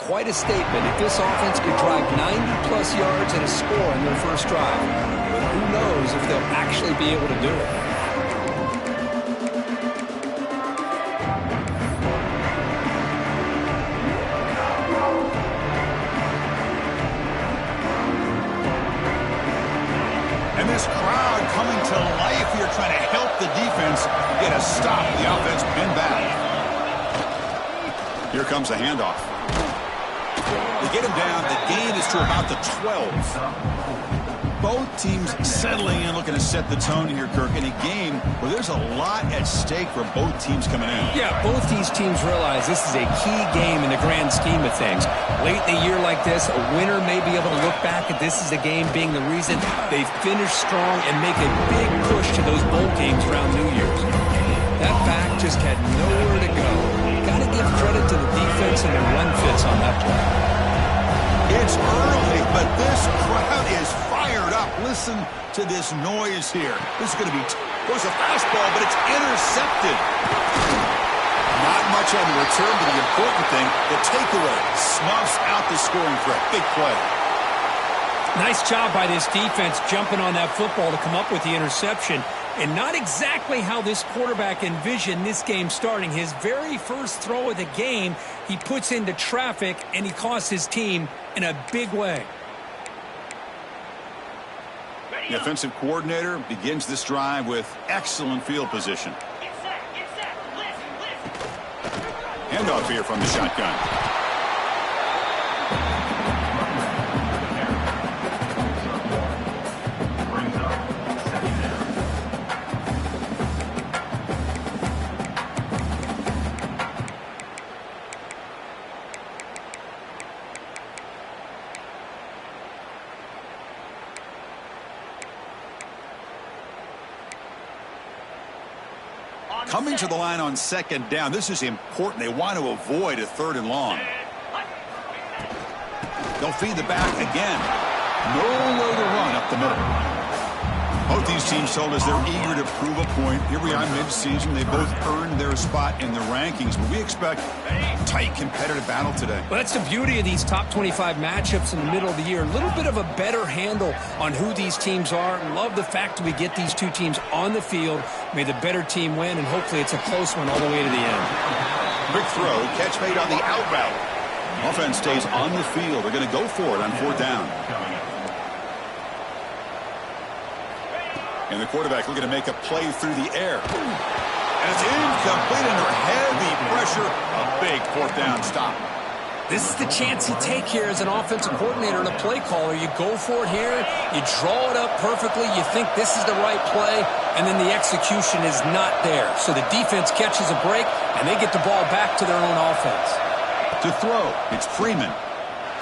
quite a statement if this offense could drive 90-plus yards and a score in their first drive. But who knows if they'll actually be able to do it. And this crowd coming to life here, trying to help the defense get a stop. The offense pinned back. Here comes a handoff. They get him down. The gain is to about the 12. Both teams settling in, looking to set the tone here, Kirk, in a game where there's a lot at stake for both teams coming in. Yeah, both these teams realize this is a key game in the grand scheme of things. Late in a year like this, a winner may be able to look back at this as a game being the reason they finish strong and make a big push to those bowl games around New Year's. That back just had nowhere to go. Got to give credit to the defense and the run fits on that play. It's early, but this crowd is fired up. Listen to this noise here. This is going to be goes a fastball, but it's intercepted. Not much on the return, but the important thing, the takeaway, snuffs out the scoring threat. Big play. Nice job by this defense jumping on that football to come up with the interception. And not exactly how this quarterback envisioned this game starting. His very first throw of the game, he puts into traffic, and he costs his team in a big way. The offensive coordinator begins this drive with excellent field position. Handoff here from the shotgun. Coming to the line on second down. This is important. They want to avoid a third and long. They'll feed the back again. Nowhere to run up the middle. Both these teams told us they're eager to prove a point. Here we are mid-season. They both earned their spot in the rankings, but we expect a tight competitive battle today. Well, that's the beauty of these top 25 matchups in the middle of the year. A little bit of a better handle on who these teams are. Love the fact that we get these two teams on the field. May the better team win, and hopefully it's a close one all the way to the end. Quick throw, catch made on the out route. Offense stays on the field. They're going to go for it on fourth down. And the quarterback looking to make a play through the air. And it's incomplete under heavy pressure. A big fourth down stop. This is the chance you take here as an offensive coordinator and a play caller. You go for it here. You draw it up perfectly. You think this is the right play. And then the execution is not there. So the defense catches a break, and they get the ball back to their own offense. To throw, it's Freeman.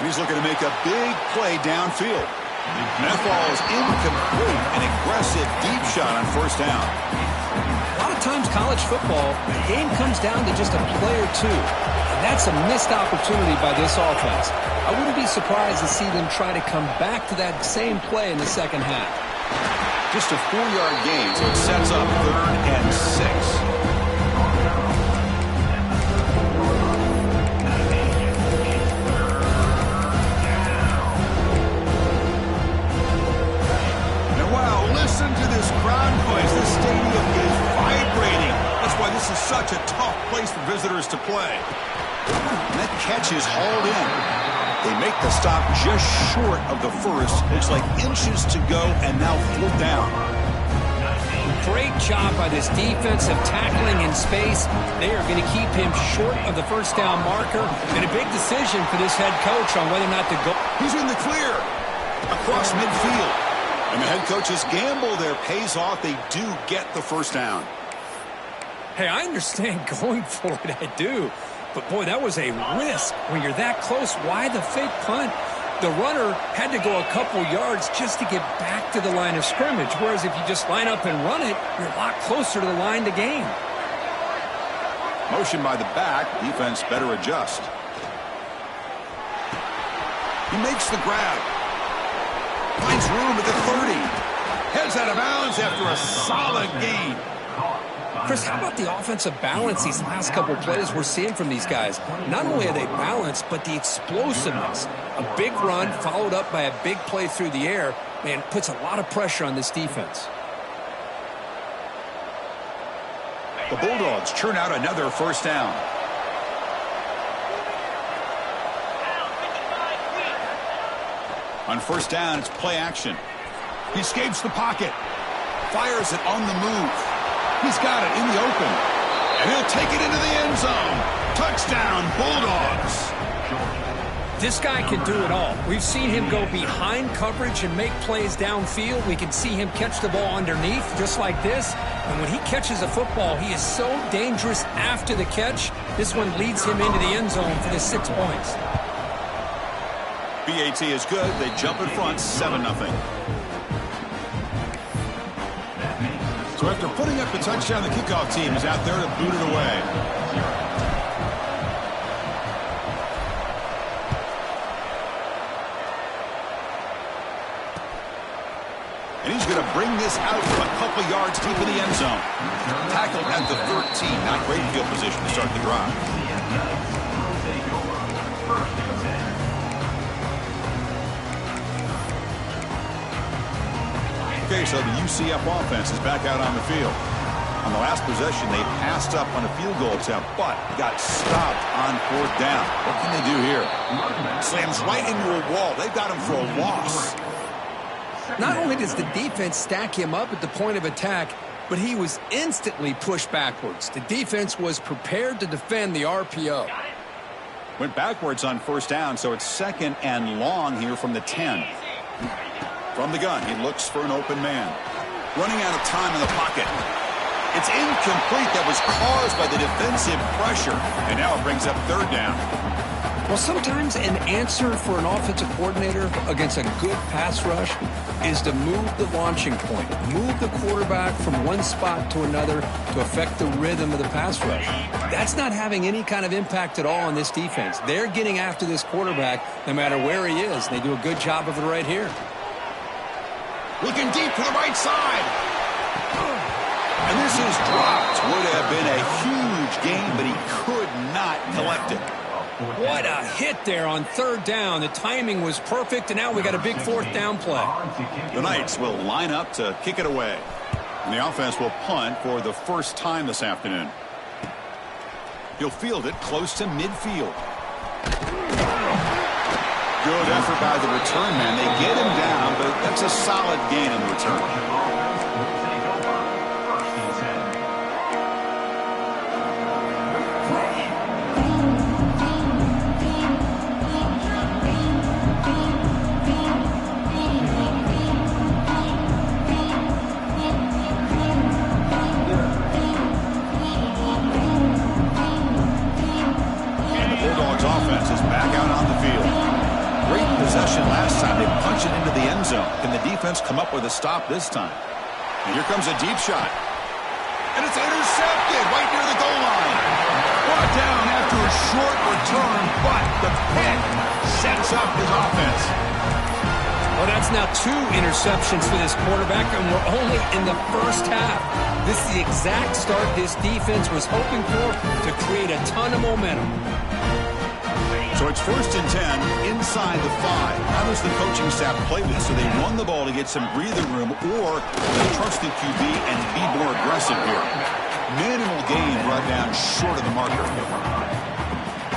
He's looking to make a big play downfield. And that ball is incomplete. An aggressive deep shot on first down. A lot of times college football, the game comes down to just a play or two. And that's a missed opportunity by this offense. I wouldn't be surprised to see them try to come back to that same play in the second half. Just a 4-yard gain, so it sets up 3rd and 6. Listen to this crowd noise. This stadium is vibrating. That's why this is such a tough place for visitors to play. And that catch is hauled in. They make the stop just short of the first. Looks like inches to go, and now 4th down. Great job by this defense of tackling in space. They are going to keep him short of the first down marker. And a big decision for this head coach on whether or not to go. He's in the clear across midfield. And the head coach's gamble there pays off. They do get the first down. Hey, I understand going for it. I do. But, boy, that was a risk. When you're that close, why the fake punt? The runner had to go a couple yards just to get back to the line of scrimmage. Whereas if you just line up and run it, you're a lot closer to the line to gain. Motion by the back. Defense better adjust. He makes the grab. Finds room at the 30. Heads out of bounds after a solid gain. Chris, how about the offensive balance these last couple plays we're seeing from these guys? Not only are they balanced, but the explosiveness. A big run followed up by a big play through the air, man, puts a lot of pressure on this defense. The Bulldogs churn out another first down. On first down, it's play action. He escapes the pocket. Fires it on the move. He's got it in the open. And he'll take it into the end zone. Touchdown, Bulldogs. This guy can do it all. We've seen him go behind coverage and make plays downfield. We can see him catch the ball underneath just like this. And when he catches a football, he is so dangerous after the catch. This one leads him into the end zone for the 6 points. BAT is good. They jump in front, 7-0. So after putting up the touchdown, the kickoff team is out there to boot it away. And he's going to bring this out from a couple yards deep in the end zone. Tackled at the 13. Not great field position to start the drive. Okay, so the UCF offense is back out on the field. On the last possession, they passed up on a field goal attempt, but got stopped on fourth down. What can they do here? Slams right into a wall. They've got him for a loss. Not only does the defense stack him up at the point of attack, but he was instantly pushed backwards. The defense was prepared to defend the RPO. Went backwards on first down, so it's second and long here from the 10. From the gun, he looks for an open man. Running out of time in the pocket. It's incomplete. That was caused by the defensive pressure. And now it brings up third down. Well, sometimes an answer for an offensive coordinator against a good pass rush is to move the launching point. Move the quarterback from one spot to another to affect the rhythm of the pass rush. That's not having any kind of impact at all on this defense. They're getting after this quarterback no matter where he is. They do a good job of it right here. Looking deep to the right side. And this is dropped. Would have been a huge gain, but he could not collect it. What a hit there on third down. The timing was perfect, and now we got a big fourth down play. The Knights will line up to kick it away. And the offense will punt for the first time this afternoon. He'll field it close to midfield. Good effort by the return man. They get him down, but that's a solid gain in the return. Last time they punched it into the end zone. Can the defense come up with a stop this time? And here comes a deep shot. And it's intercepted right near the goal line. Brought down after a short return, but the pick sets up his offense. Well, that's now 2 interceptions for this quarterback, and we're only in the first half. This is the exact start this defense was hoping for to create a ton of momentum. So it's first and 10 inside the 5. How does the coaching staff play this? So they run the ball to get some breathing room, or they trust the QB and be more aggressive here. Minimal gain brought down short of the marker.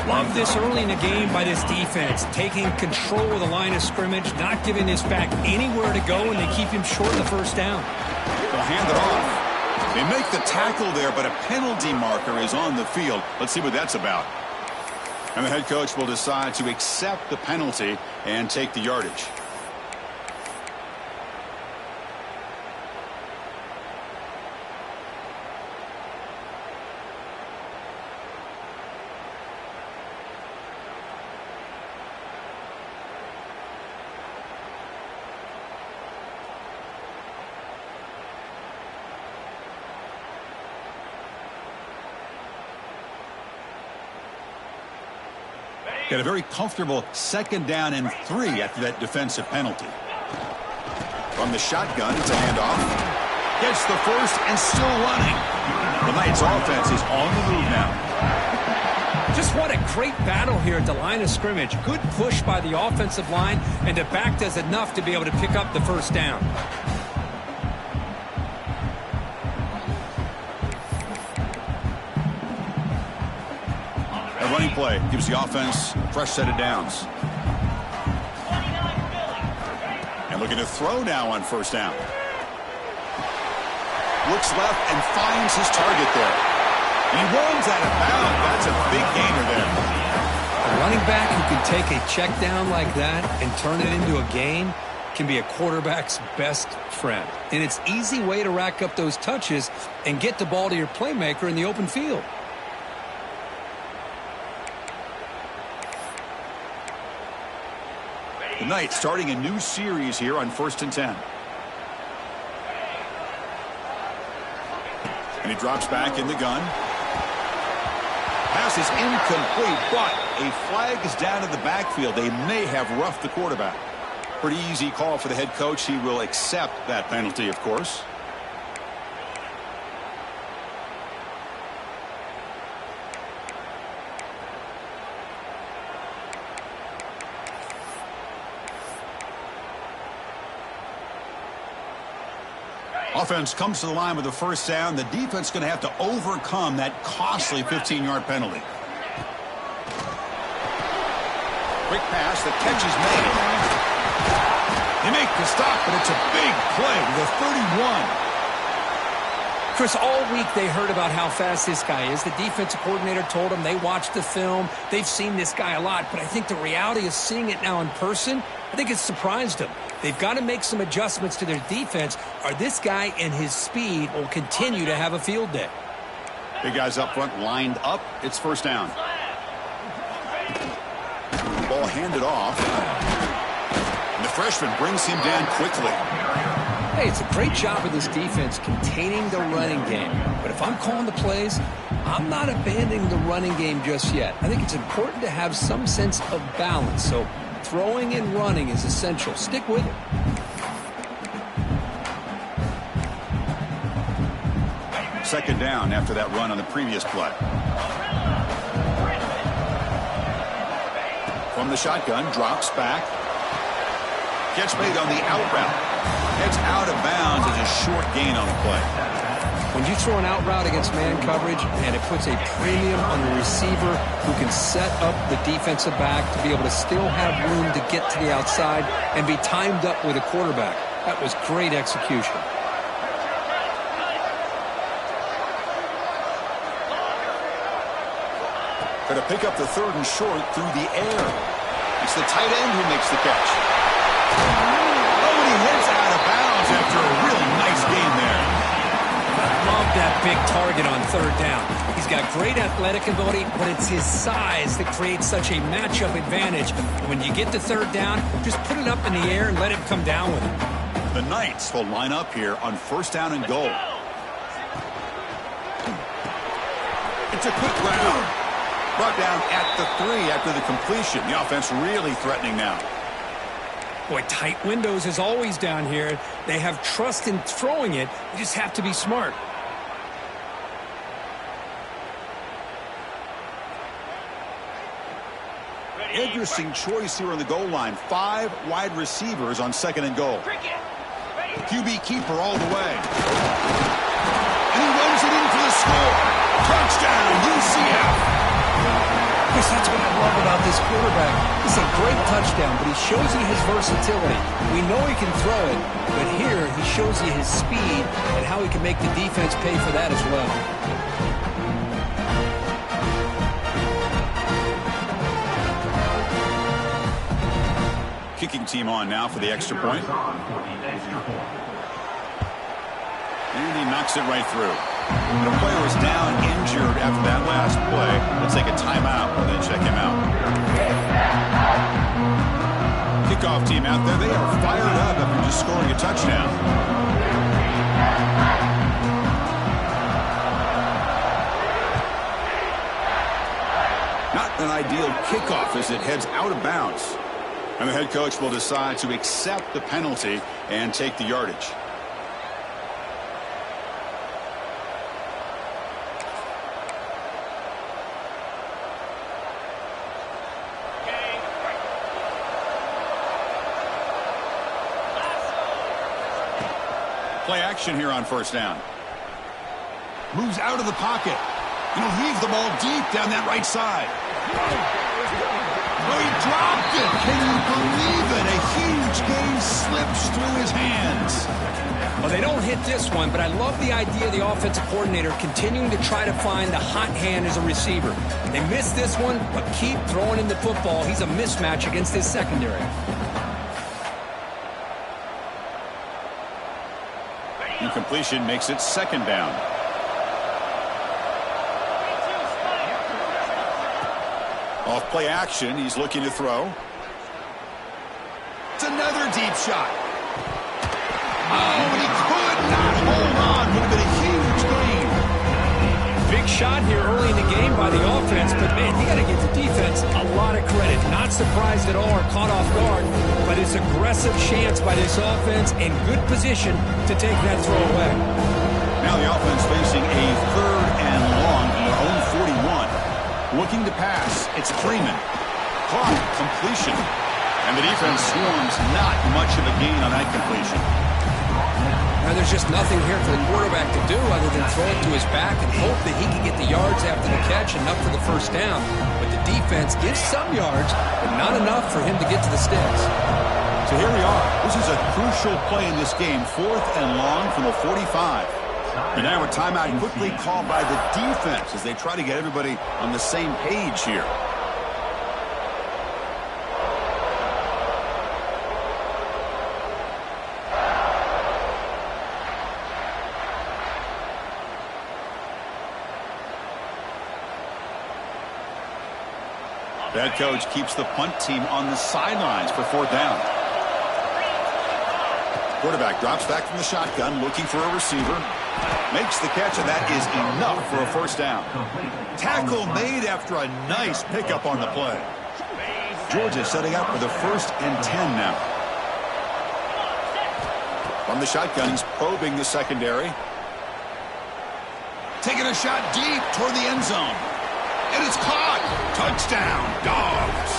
Love this early in the game by this defense, taking control of the line of scrimmage, not giving this back anywhere to go, and they keep him short of the first down. They'll hand it off. They make the tackle there, but a penalty marker is on the field. Let's see what that's about. And the head coach will decide to accept the penalty and take the yardage. Got a very comfortable second down and 3 after that defensive penalty. From the shotgun, it's a handoff. Gets the first and still running. The Knights offense is on the move now. Just what a great battle here at the line of scrimmage. Good push by the offensive line, and the back does enough to be able to pick up the first down. A running play gives the offense a fresh set of downs. And looking to throw now on first down. Looks left and finds his target there. And he runs out of bounds. That's a big gainer there. A running back who can take a check down like that and turn it into a gain can be a quarterback's best friend. And it's an easy way to rack up those touches and get the ball to your playmaker in the open field. The Knights starting a new series here on 1st and 10. And he drops back in the gun. Pass is incomplete, but a flag is down in the backfield. They may have roughed the quarterback. Pretty easy call for the head coach. He will accept that penalty, of course. Offense comes to the line with a first down. The defense going to have to overcome that costly 15-yard penalty. Quick pass. The catch is made. They make the stop, but it's a big play to the 31. Chris, all week they heard about how fast this guy is. The defensive coordinator told them they watched the film. They've seen this guy a lot, but I think the reality of seeing it now in person, I think it's surprised them. They've got to make some adjustments to their defense, or this guy and his speed will continue to have a field day. Big guys up front lined up. It's first down. Ball handed off. And the freshman brings him down quickly. Hey, it's a great job of this defense containing the running game. But if I'm calling the plays, I'm not abandoning the running game just yet. I think it's important to have some sense of balance. So throwing and running is essential. Stick with it. Second down after that run on the previous play. From the shotgun, drops back. Catch made on the out route. It's out of bounds as a short gain on the play. When you throw an out route against man coverage, and it puts a premium on the receiver who can set up the defensive back to be able to still have room to get to the outside and be timed up with a quarterback. That was great execution. Going to pick up the third and short through the air. It's the tight end who makes the catch. Oh, and he heads out of bounds after a really nice gain there. I love that big target on third down. He's got great athletic ability, but it's his size that creates such a matchup advantage. And when you get to third down, just put it up in the air and let him come down with it. The Knights will line up here on first down and goal. It's a quick route. Brought down at the 3 after the completion. The offense really threatening now. Boy, tight windows is always down here. They have trust in throwing it. You just have to be smart. Interesting choice here on the goal line. 5 wide receivers on second and goal. QB keeper all the way. And he runs it in for the score. Touchdown, UCF. Chris, that's what I love about this quarterback. It's a great touchdown, but he shows you his versatility. We know he can throw it, but here he shows you his speed and how he can make the defense pay for that as well. Kicking team on now for the extra point. And he knocks it right through. The player is down injured after that last play. Let's take a timeout and then check him out. Kickoff team out there. They are fired up after just scoring a touchdown. Not an ideal kickoff as it heads out of bounds. And the head coach will decide to accept the penalty and take the yardage. Play action here on first down. Moves out of the pocket. And he'll heave the ball deep down that right side. Oh, he dropped it. Can you believe it? A huge gain slips through his hands. Well, they don't hit this one, but I love the idea of the offensive coordinator continuing to try to find the hot hand as a receiver. They missed this one, but keep throwing in the football. He's a mismatch against his secondary. Incompletion makes it second down. Off play action, he's looking to throw. It's another deep shot. Oh, and he could not hold on. Would have been a huge gain. Big shot here early in the game by the offense, but man, you got to give the defense a lot of credit. Not surprised at all or caught off guard, but it's aggressive chance by this offense and good position to take that throw away. Now the offense facing a third and long from their own 41. Looking to pass, it's Freeman. Caught, completion. And the defense swarms not much of a gain on that completion. Now there's just nothing here for the quarterback to do other than throw it to his back and hope that he can get the yards after the catch, enough for the first down. But the defense gives some yards, but not enough for him to get to the sticks. So here we are. This is a crucial play in this game. 4th and long from the 45. And now a timeout quickly called by the defense as they try to get everybody on the same page here. Head coach keeps the punt team on the sidelines for 4th down. Quarterback drops back from the shotgun, looking for a receiver. Makes the catch, and that is enough for a first down. Tackle made after a nice pickup on the play. Georgia setting up for the 1st and 10 now. From the shotgun, he's probing the secondary. Taking a shot deep toward the end zone. And it's caught. Touchdown, Dogs.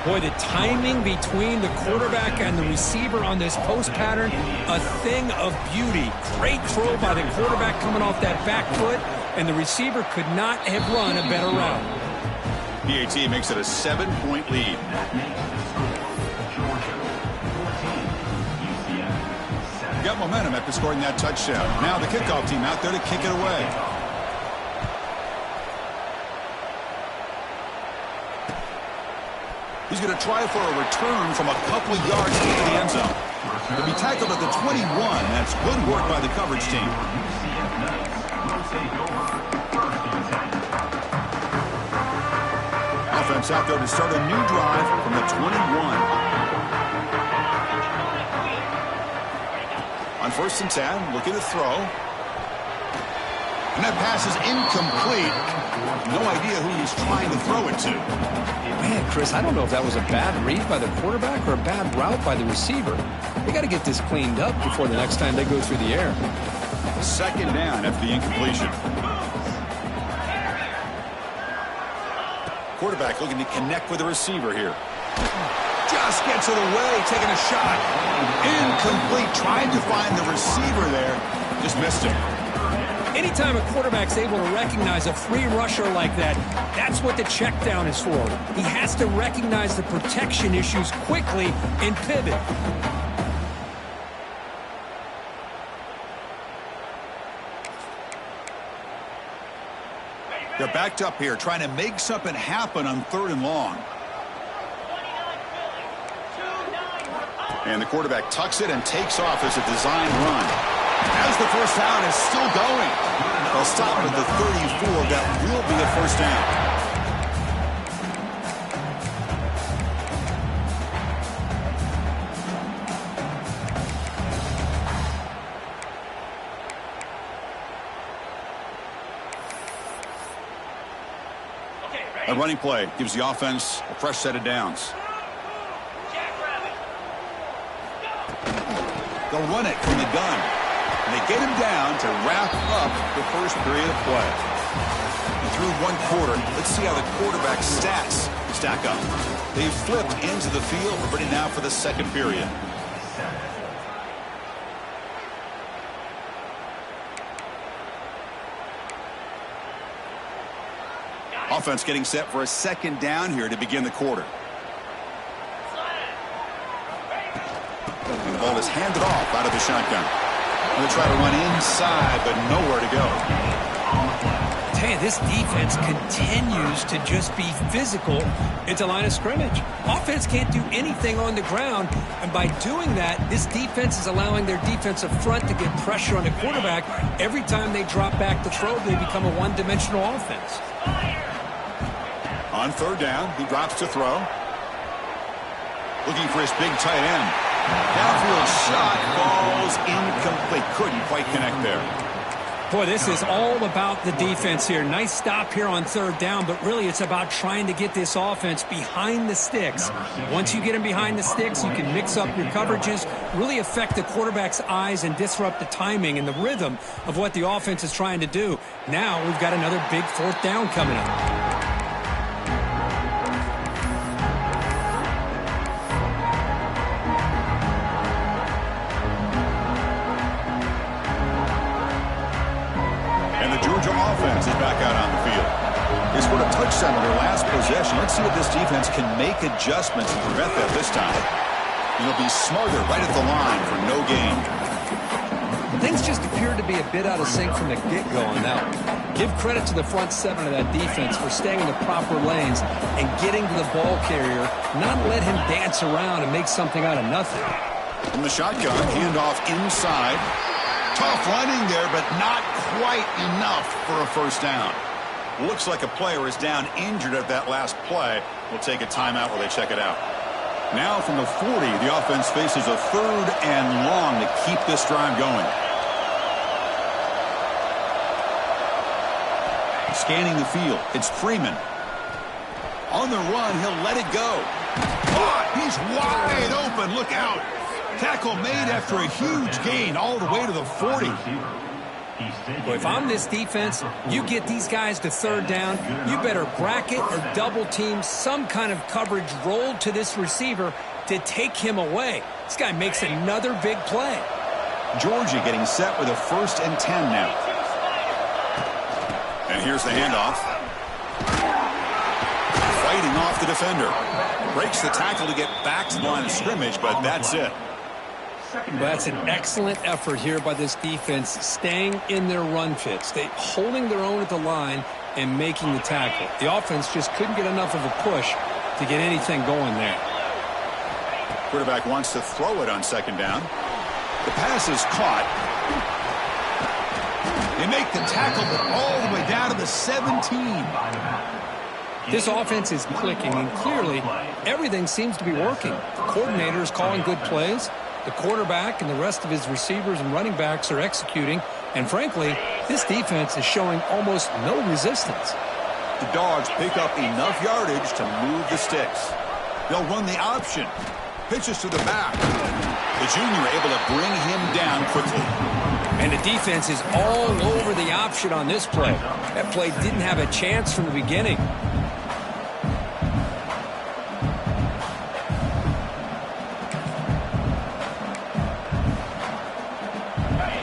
Boy, the timing between the quarterback and the receiver on this post pattern, a thing of beauty. Great throw by the quarterback coming off that back foot, and the receiver could not have run a better route. PAT makes it a 7-point lead. Got momentum after scoring that touchdown. Now the kickoff team out there to kick it away. He's going to try for a return from a couple of yards into the end zone. He'll be tackled at the 21. That's good work by the coverage team. Offense out there to start a new drive from the 21. On 1st and 10, looking to throw. And that pass is incomplete. No idea who he's trying to throw it to. Man, Chris, I don't know if that was a bad read by the quarterback or a bad route by the receiver. They got to get this cleaned up before the next time they go through the air. 2nd down after the incompletion. Quarterback looking to connect with the receiver here. Just gets it away, taking a shot. Incomplete, trying to find the receiver there. Just missed him. Anytime a quarterback's able to recognize a free rusher like that, that's what the check down is for. He has to recognize the protection issues quickly and pivot. They're backed up here, trying to make something happen on 3rd and long. And the quarterback tucks it and takes off as a design run. As the first down is still going. They'll stop at the 34. That will be a first down. A running play gives the offense a fresh set of downs. They'll run it from the gun. And they get him down to wrap up the first period of play. And through 1 quarter, let's see how the quarterback's stats stack up. They've flipped into the field. We're ready now for the 2nd period. Offense getting set for a second down here to begin the quarter. And the ball is handed off out of the shotgun. They'll try to run inside, but nowhere to go. I tell you, this defense continues to just be physical at the line of scrimmage. Offense can't do anything on the ground, and by doing that, this defense is allowing their defensive front to get pressure on the quarterback. Every time they drop back to throw, they become a one-dimensional offense. On third down, he drops to throw. Looking for his big tight end. Downfield shot falls incomplete. Couldn't quite connect there. Boy, this is all about the defense here. Nice stop here on third down, but really it's about trying to get this offense behind the sticks. Once you get them behind the sticks, you can mix up your coverages, really affect the quarterback's eyes and disrupt the timing and the rhythm of what the offense is trying to do. Now we've got another big fourth down coming up. Offense is back out on the field. They scored a touchdown on their last possession. Let's see if this defense can make adjustments and prevent that this time. It'll be smarter right at the line for no gain. Things just appeared to be a bit out of sync from the get-go on that one. Give credit to the front seven of that defense for staying in the proper lanes and getting to the ball carrier, not let him dance around and make something out of nothing. From the shotgun, handoff inside. Tough running there, but not quite enough for a first down. Looks like a player is down injured at that last play. We'll take a timeout while they check it out. Now from the 40, the offense faces a third and long to keep this drive going. Scanning the field, it's Freeman. On the run, he'll let it go. Oh, he's wide open, look out. Tackle made after a huge gain all the way to the 40. Well, if I'm this defense, you get these guys to third down, you better bracket or double team some kind of coverage rolled to this receiver to take him away. This guy makes another big play. Georgia getting set with a 1st and 10 now. And here's the handoff. Fighting off the defender. Breaks the tackle to get back to the line of scrimmage, but that's it. That's an excellent effort here by this defense, staying in their run fits, holding their own at the line and making the tackle. The offense just couldn't get enough of a push to get anything going there. Quarterback wants to throw it on second down. The pass is caught. They make the tackle all the way down to the 17. This offense is clicking, and clearly everything seems to be working. The coordinator is calling good plays. The quarterback and the rest of his receivers and running backs are executing. And frankly, this defense is showing almost no resistance. The Dogs pick up enough yardage to move the sticks. They'll run the option. Pitches to the back. The junior able to bring him down quickly. And the defense is all over the option on this play. That play didn't have a chance from the beginning.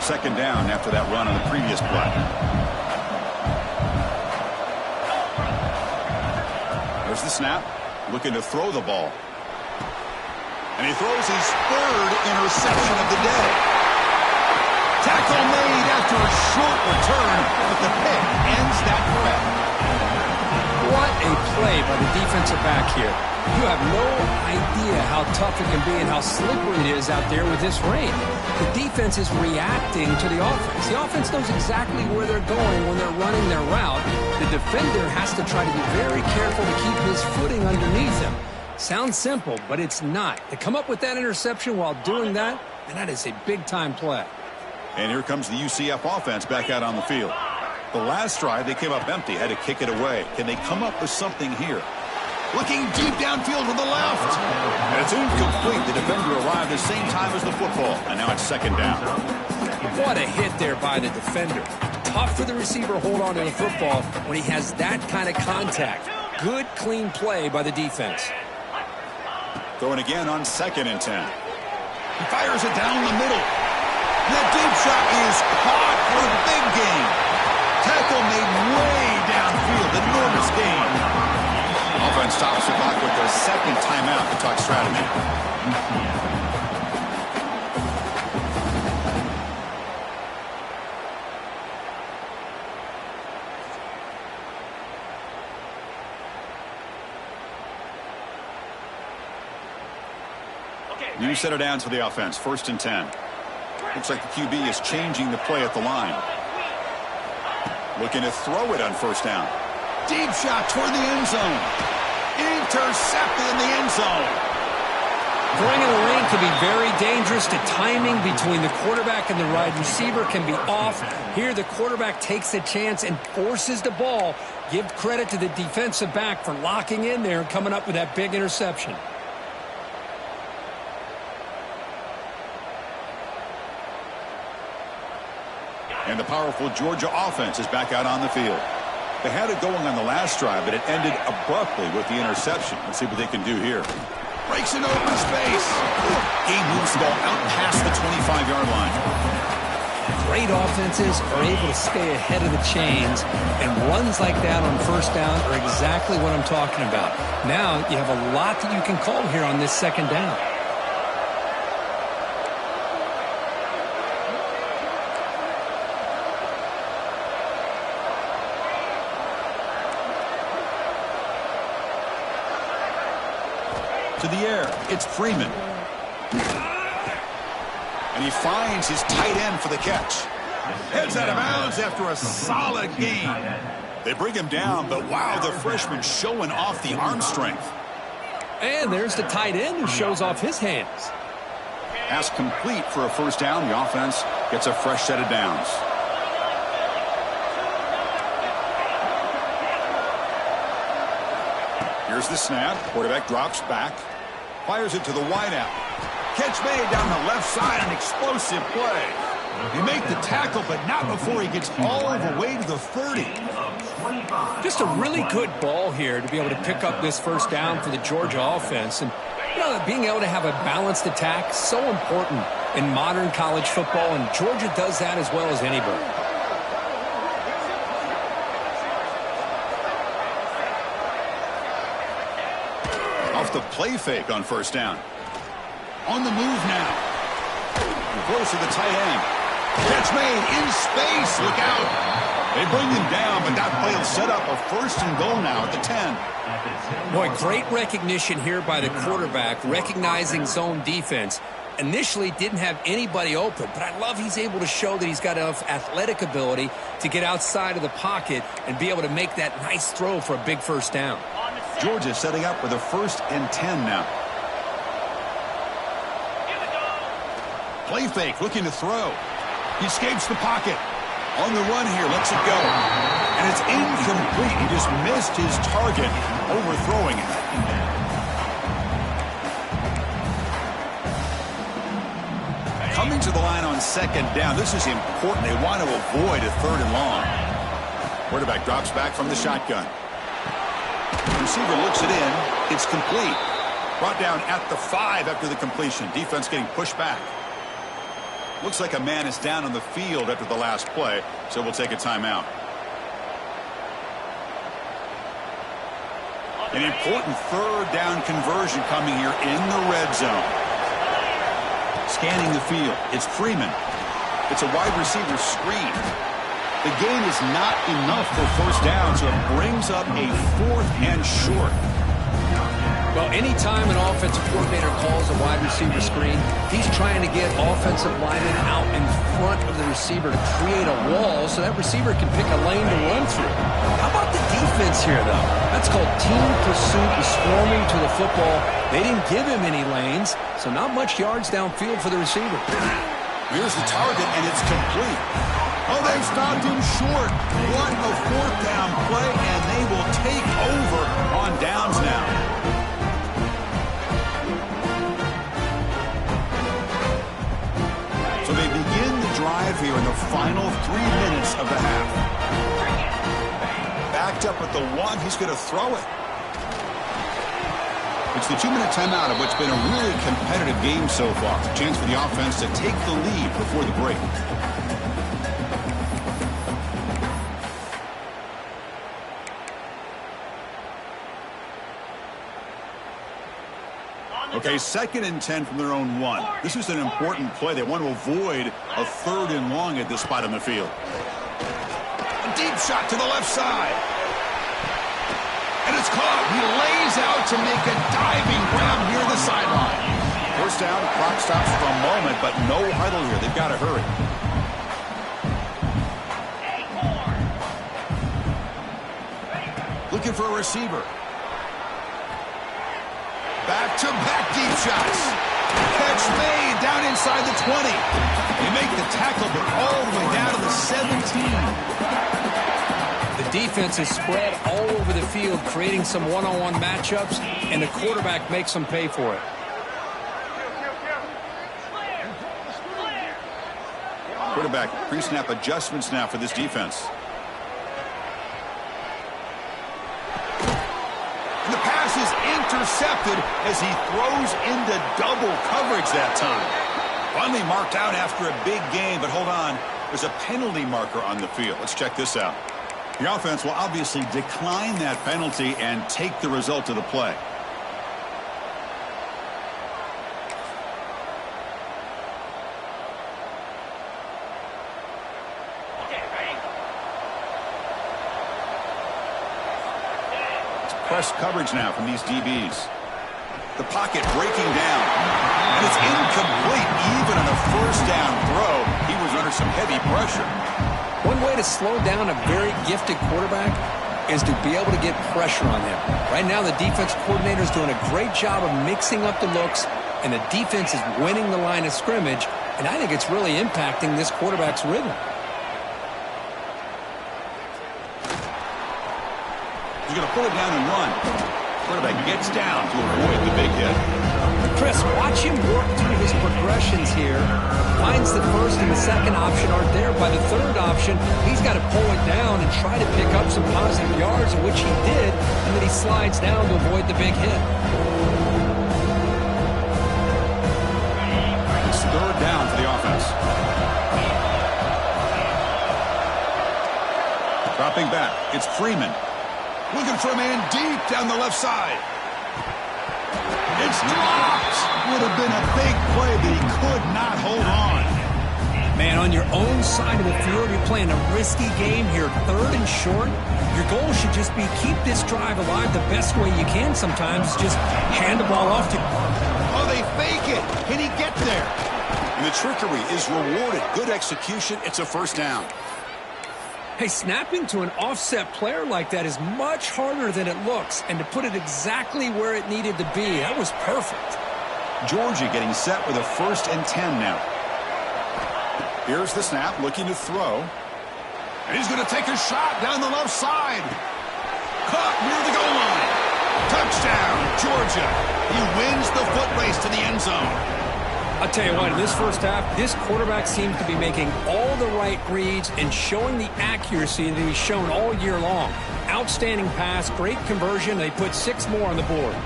Second down after that run on the previous play. There's the snap. Looking to throw the ball. And he throws his 3rd interception of the day. Tackle made after a short return, but the pick ends that threat. What a play by the defensive back here. You have no idea how tough it can be and how slippery it is out there with this rain. The defense is reacting to the offense. The offense knows exactly where they're going when they're running their route. The defender has to try to be very careful to keep his footing underneath him. Sounds simple, but it's not. To come up with that interception while doing that, and that is a big-time play. And here comes the UCF offense back out on the field. The last drive, they came up empty, had to kick it away. Can they come up with something here? Looking deep downfield to the left. And it's incomplete. The defender arrived the same time as the football. And now it's second down. What a hit there by the defender. Tough for the receiver to hold on to the football when he has that kind of contact. Good, clean play by the defense. Throwing again on 2nd and 10. He fires it down the middle. That deep shot is caught for a big gain. Tackle made way downfield. Enormous gain. stops the clock with their second timeout to talk strategy. New set of downs for the offense. 1st and 10. Looks like the QB is changing the play at the line. Looking to throw it on 1st down. Deep shot toward the end zone. Intercepted in the end zone. Throwing in the lane can be very dangerous. The timing between the quarterback and the wide receiver can be off. Here the quarterback takes a chance and forces the ball. Give credit to the defensive back for locking in there and coming up with that big interception. And the powerful Georgia offense is back out on the field. They had it going on the last drive, but it ended abruptly with the interception. Let's see what they can do here. Breaks an open space. He moves the ball out past the 25-yard line. Great offenses are able to stay ahead of the chains, and runs like that on 1st down are exactly what I'm talking about. Now you have a lot that you can call here on this 2nd down. To the air, it's Freeman. And he finds his tight end for the catch. Heads out of bounds after a solid gain. They bring him down, but wow, the freshman showing off the arm strength. And there's the tight end who shows off his hands. Pass complete for a 1st down. The offense gets a fresh set of downs. Here's the snap. Quarterback drops back. Fires it to the wideout. Catch made down the left side. An explosive play. He make the tackle, but not before he gets all the way to the 30. Just a really good ball here to be able to pick up this 1st down for the Georgia offense. And, you know, being able to have a balanced attack, so important in modern college football, and Georgia does that as well as anybody. Off the play fake on 1st down. On the move now. Close to the tight end. Catch made in space. Look out. They bring him down, but that play will set up a 1st and goal now at the 10. Boy, great recognition here by the quarterback, recognizing zone defense. Initially didn't have anybody open, but I love he's able to show that he's got enough athletic ability to get outside of the pocket and be able to make that nice throw for a big 1st down. Georgia setting up with a 1st and 10 now. Play fake, looking to throw. He escapes the pocket. On the run here, lets it go. And it's incomplete. He just missed his target, overthrowing it. Coming to the line on 2nd down. This is important. They want to avoid a 3rd and long. Quarterback drops back from the shotgun. Receiver looks it in. It's complete. Brought down at the 5 after the completion. Defense getting pushed back. Looks like a man is down on the field after the last play, so we'll take a timeout. An important 3rd down conversion coming here in the red zone. Scanning the field. It's Freeman. It's a wide receiver screen. The gain is not enough for 1st down, so it brings up a 4th and short. Well, anytime an offensive coordinator calls a wide receiver screen, he's trying to get offensive linemen out in front of the receiver to create a wall so that receiver can pick a lane to run through. How about the defense here, though? That's called team pursuit and swarming to the football. They didn't give him any lanes, so not much yards downfield for the receiver. Here's the target, and it's complete. Oh, they've stopped him short. What a 4th down play, and they will take over on downs now. So they begin the drive here in the final 3 minutes of the half. Backed up at the 1, he's going to throw it. It's the 2-minute timeout of what's been a really competitive game so far. Chance for the offense to take the lead before the break. Okay, 2nd and 10 from their own 1. This is an important play. They want to avoid a 3rd and long at this spot on the field. A deep shot to the left side. And it's caught. He lays out to make a diving grab near the sideline. First down, clock stops for a moment, but no huddle here. They've got to hurry. Looking for a receiver. Back-to-back deep shots. Catch made down inside the 20. They make the tackle, but all the way down to the 17. The defense is spread all over the field, creating some one-on-one matchups, and the quarterback makes them pay for it. Quarterback pre-snap adjustments now for this defense. The pass is intercepted as he throws into double coverage that time. Finally marked out after a big gain, but hold on. There's a penalty marker on the field. Let's check this out. The offense will obviously decline that penalty and take the result of the play. Press coverage now from these DBs. The pocket breaking down. And it's incomplete even on a first down throw. He was under some heavy pressure. One way to slow down a very gifted quarterback is to be able to get pressure on him. Right now, the defense coordinator is doing a great job of mixing up the looks, and the defense is winning the line of scrimmage, and I think it's really impacting this quarterback's rhythm. He's going to pull it down and run. Quarterback gets down to avoid the big hit. Chris, watch him work through his progressions here. Finds the first and the second option aren't there. By the third option, he's got to pull it down and try to pick up some positive yards, which he did, and then he slides down to avoid the big hit. It's 3rd down for the offense. Dropping back, it's Freeman. Looking for a man deep down the left side. It's dropped. Would have been a big play, but he could not hold on. Man, on your own side of the field, you're playing a risky game here. 3rd and short. Your goal should just be keep this drive alive the best way you can sometimes. Just hand the ball off to... Oh, they fake it. Can he get there? And the trickery is rewarded. Good execution. It's a first down. Hey, snapping to an offset player like that is much harder than it looks. And to put it exactly where it needed to be, that was perfect. Georgia getting set with a 1st and 10 now. Here's the snap, looking to throw. And he's going to take a shot down the left side. Caught near the goal line. Touchdown, Georgia. He wins the foot race to the end zone. I'll tell you what, in this first half, this quarterback seems to be making all the right reads and showing the accuracy that he's shown all year long. Outstanding pass, great conversion. They put 6 more on the board.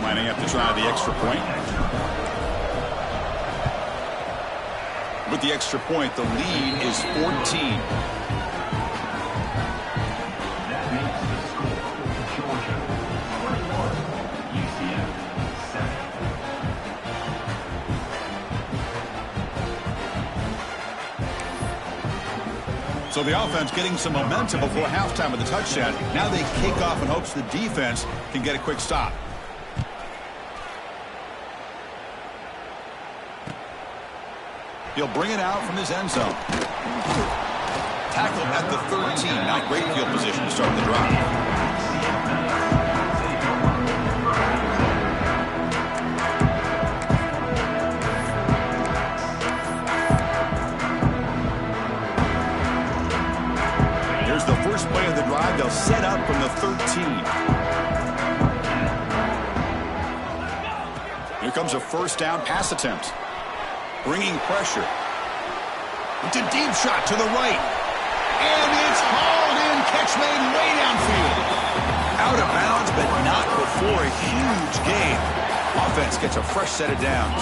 Lining up to try the extra point. With the extra point, the lead is 14. So the offense getting some momentum before halftime with the touchdown. Now they kick off in hopes the defense can get a quick stop. He'll bring it out from his end zone. Tackled at the 13. Not great field position to start the drive. The first play of the drive, they'll set up from the 13. Here comes a first down pass attempt. Bringing pressure. It's a deep shot to the right. And it's hauled in. Catch made way downfield. Out of bounds, but not before a huge gain. Offense gets a fresh set of downs.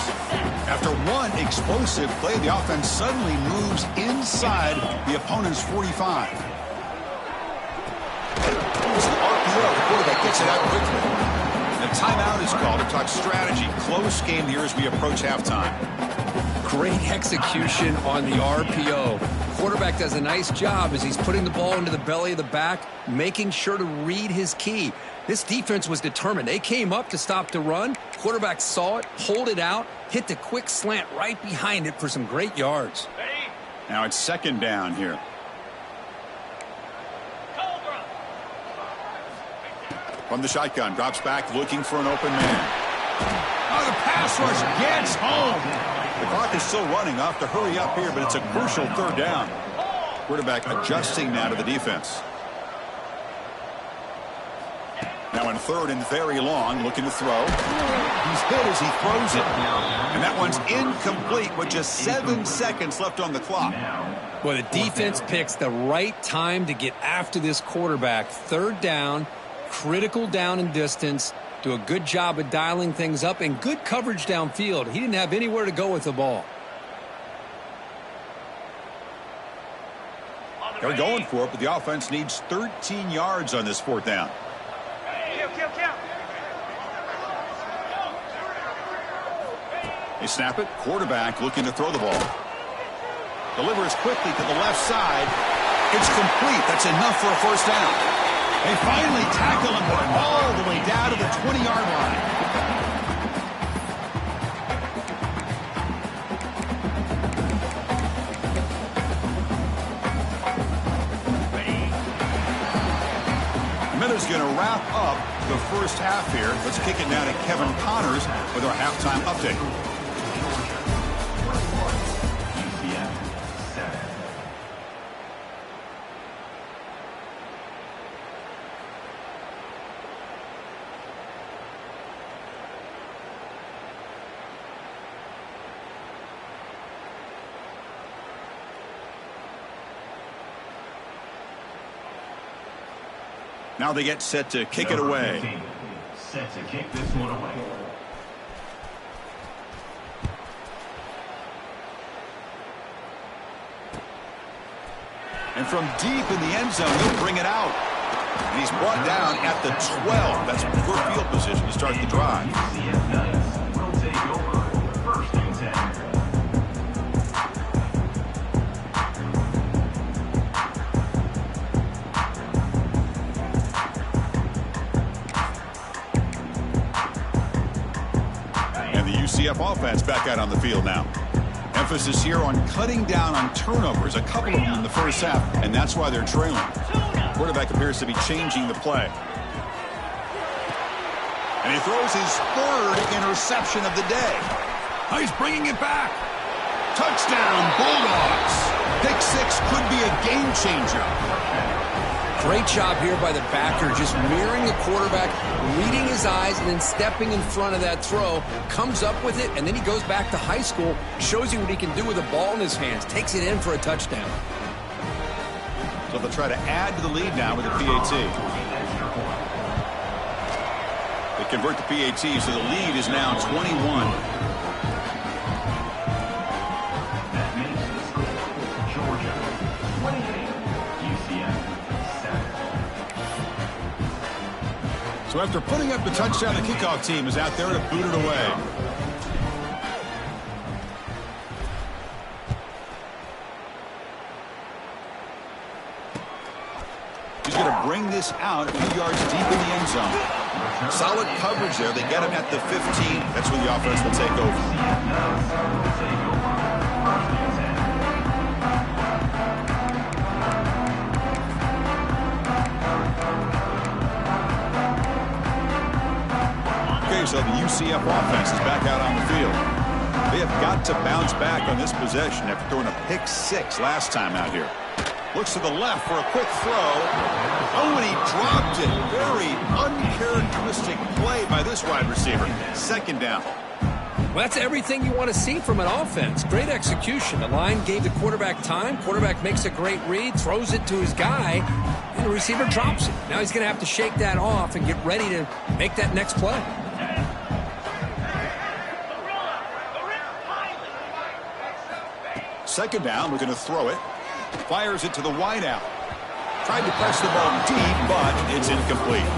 After one explosive play, the offense suddenly moves inside the opponent's 45. It's the RPO. The quarterback gets it out quickly. A timeout is called to talk strategy. Close game here as we approach halftime. Great execution on the RPO. Quarterback does a nice job as he's putting the ball into the belly of the back, making sure to read his key. This defense was determined. They came up to stop the run. Quarterback saw it, pulled it out, hit the quick slant right behind it for some great yards. Now it's second down here. From the shotgun, drops back looking for an open man. Oh, the pass rush gets home. The clock is still running. Off to hurry up here, but it's a crucial third down. Quarterback adjusting now to the defense. Now in third and very long, looking to throw. He's hit as he throws it. And that one's incomplete with just 7 seconds left on the clock. Well, the defense picks the right time to get after this quarterback. Third down, critical down and distance. Do a good job of dialing things up and good coverage downfield. He didn't have anywhere to go with the ball. They're going for it, but the offense needs 13 yards on this fourth down. They snap it. Quarterback looking to throw the ball. Delivers quickly to the left side. It's complete. That's enough for a first down. They finally tackle him all the way down to the 20-yard line. Miller's going to wrap up the first half here. Let's kick it now to Kevin Connors with our halftime update. Now they get set to kick it away. Set to kick this one away. And from deep in the end zone, he'll bring it out. And he's brought down at the 12. That's poor field position to start the drive. UCF Knights will take over first and 10. UCF offense back out on the field now. Emphasis here on cutting down on turnovers, a couple of them in the first half, and that's why they're trailing. Quarterback appears to be changing the play. And he throws his third interception of the day. Oh, he's bringing it back. Touchdown, Bulldogs. Pick six could be a game changer. Great job here by the backer, just mirroring the quarterback, reading his eyes, and then stepping in front of that throw. Comes up with it, and then he goes back to high school, shows you what he can do with the ball in his hands, takes it in for a touchdown. So they'll try to add to the lead now with the PAT. They convert the PAT, so the lead is now 21. So after putting up the touchdown, the kickoff team is out there to boot it away. He's going to bring this out a few yards deep in the end zone. Solid coverage there. They get him at the 15. That's where the offense will take over. So the UCF offense is back out on the field. They have got to bounce back on this possession after throwing a pick six last time out here. Looks to the left for a quick throw. Oh, and he dropped it. Very uncharacteristic play by this wide receiver. Second down. Well, that's everything you want to see from an offense. Great execution. The line gave the quarterback time. Quarterback makes a great read, throws it to his guy, and the receiver drops it. Now he's going to have to shake that off and get ready to make that next play. Second down, we're going to throw it. Fires it to the wideout. Tried to press the ball deep, but it's incomplete.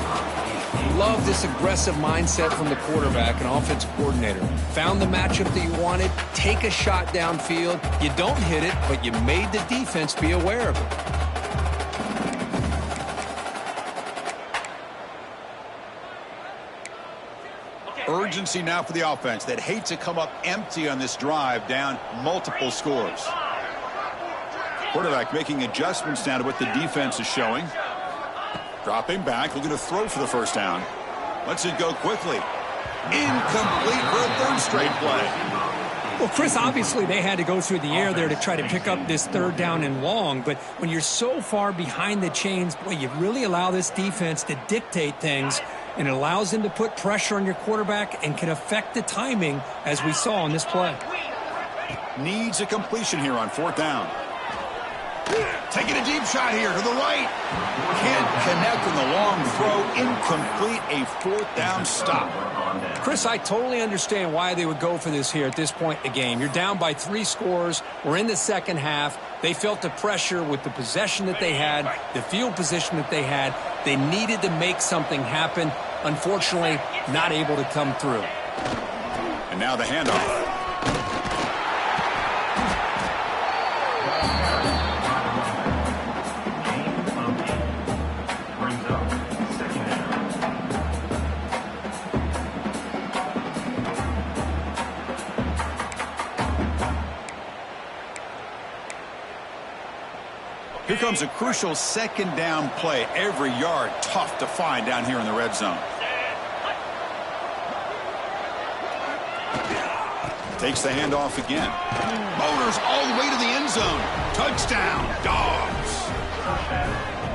Love this aggressive mindset from the quarterback and offensive coordinator. Found the matchup that you wanted, take a shot downfield. You don't hit it, but you made the defense be aware of it. Urgency now for the offense that hate to come up empty on this drive, down multiple scores. Quarterback making adjustments down to what the defense is showing. Dropping back, looking to throw for the first down. Lets it go quickly. Incomplete for a third straight play. Well, Chris, obviously they had to go through the air there to try to pick up this third down and long, but when you're so far behind the chains, boy, you really allow this defense to dictate things, and it allows them to put pressure on your quarterback and can affect the timing, as we saw on this play. Needs a completion here on fourth down. Taking a deep shot here to the right. Can't connect on the long throw. Incomplete, a fourth down stop. Chris, I totally understand why they would go for this here at this point in the game. You're down by 3 scores. We're in the second half. They felt the pressure with the possession that they had, the field position that they had. They needed to make something happen. Unfortunately, not able to come through. And now the handoff. Here comes a crucial second down play. Every yard tough to find down here in the red zone. Takes the handoff again. Motors all the way to the end zone. Touchdown, Dogs.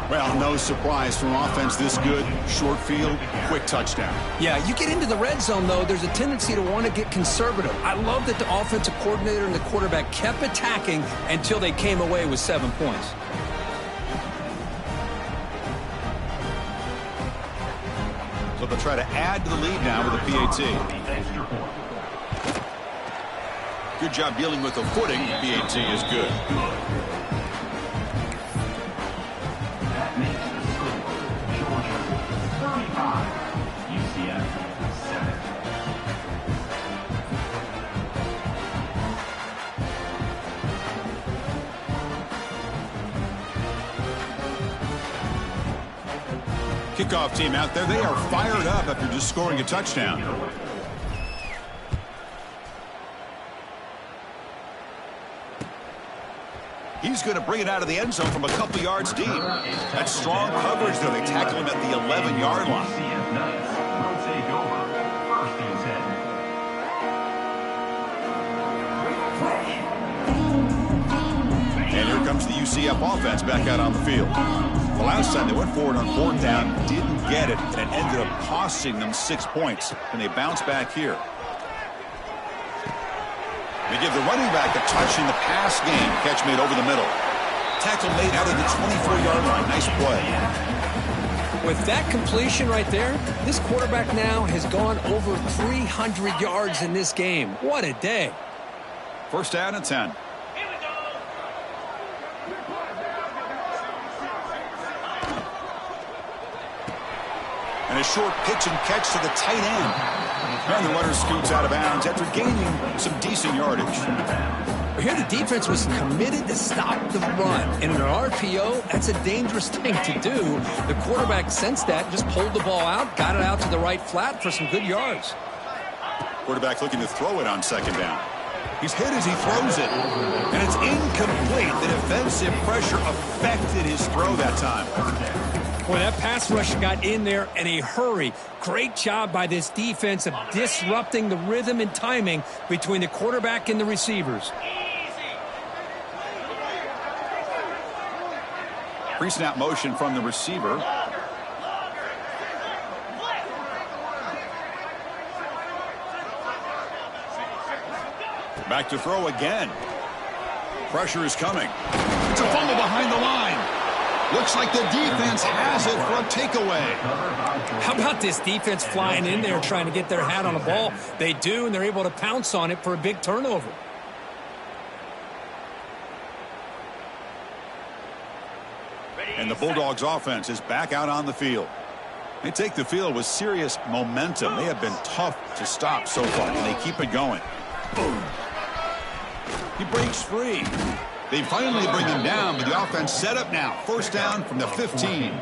Well, no surprise from offense this good. Short field, quick touchdown. Yeah, you get into the red zone, though, there's a tendency to want to get conservative. I love that the offensive coordinator and the quarterback kept attacking until they came away with 7 points. So they'll try to add to the lead now with a PAT. Good job dealing with the footing. The PAT is good. That makes the score Georgia 35, UCF 7. Kickoff team out there. They are fired up after just scoring a touchdown. He's going to bring it out of the end zone from a couple yards deep. That's strong coverage, though. They tackle him at the 11-yard line. UCF Knights will take over 1st and 10. And here comes the UCF offense back out on the field. The last time they went forward on fourth down, didn't get it, and it ended up costing them 6 points. And they bounce back here. They give the running back a touch in the pass game. Catch made over the middle. Tackle made out of the 24-yard line. Nice play. With that completion right there, this quarterback now has gone over 300 yards in this game. What a day. First down and 10. And a short pitch and catch to the tight end. And the runner scoots out of bounds after gaining some decent yardage. Here the defense was committed to stop the run. And in an RPO, that's a dangerous thing to do. The quarterback sensed that, just pulled the ball out, got it out to the right flat for some good yards. Quarterback looking to throw it on second down. He's hit as he throws it. And it's incomplete. The defensive pressure affected his throw that time. Boy, that pass rush got in there in a hurry. Great job by this defense of disrupting the rhythm and timing between the quarterback and the receivers. Pre-snap motion from the receiver. Back to throw again. Pressure is coming. It's a fumble behind the line. Looks like the defense has it for a takeaway. How about this defense flying in there trying to get their hat on the ball? They do, and they're able to pounce on it for a big turnover. And the Bulldogs offense is back out on the field. They take the field with serious momentum. They have been tough to stop so far, and they keep it going. He breaks free. They finally bring him down, but the offense set up now. First down from the 15.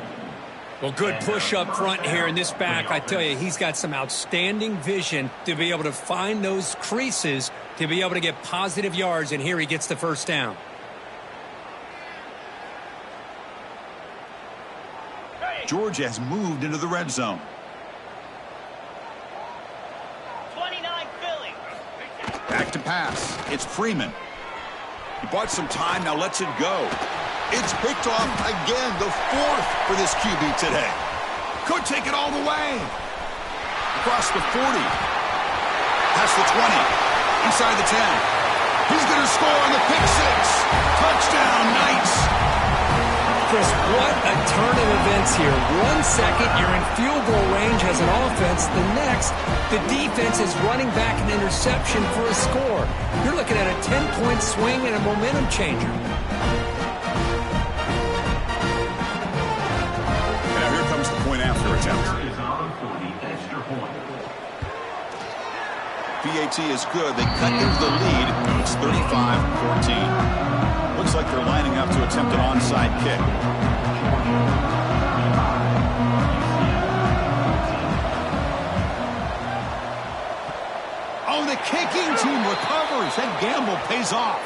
Well, good push up front here in this back. I tell you, he's got some outstanding vision to be able to find those creases, to be able to get positive yards, and here he gets the first down. Georgia has moved into the red zone. 29 Philly. Back to pass. It's Freeman. He bought some time, now lets it go. It's picked off again, the fourth for this QB today. Could take it all the way. Across the 40. Past the 20. Inside the 10. He's going to score on the pick six. Touchdown, Knights. Chris, what a turn of events here. 1 second, you're in field goal range as an offense. The next, the defense is running back an interception for a score. You're looking at a 10-point swing and a momentum changer. Now here comes the point after attempt. Is on for the extra point. PAT is good. They cut into the lead. It's 35-14. Looks like they're lining up to attempt an onside kick. Oh, the kicking team recovers. That gamble pays off.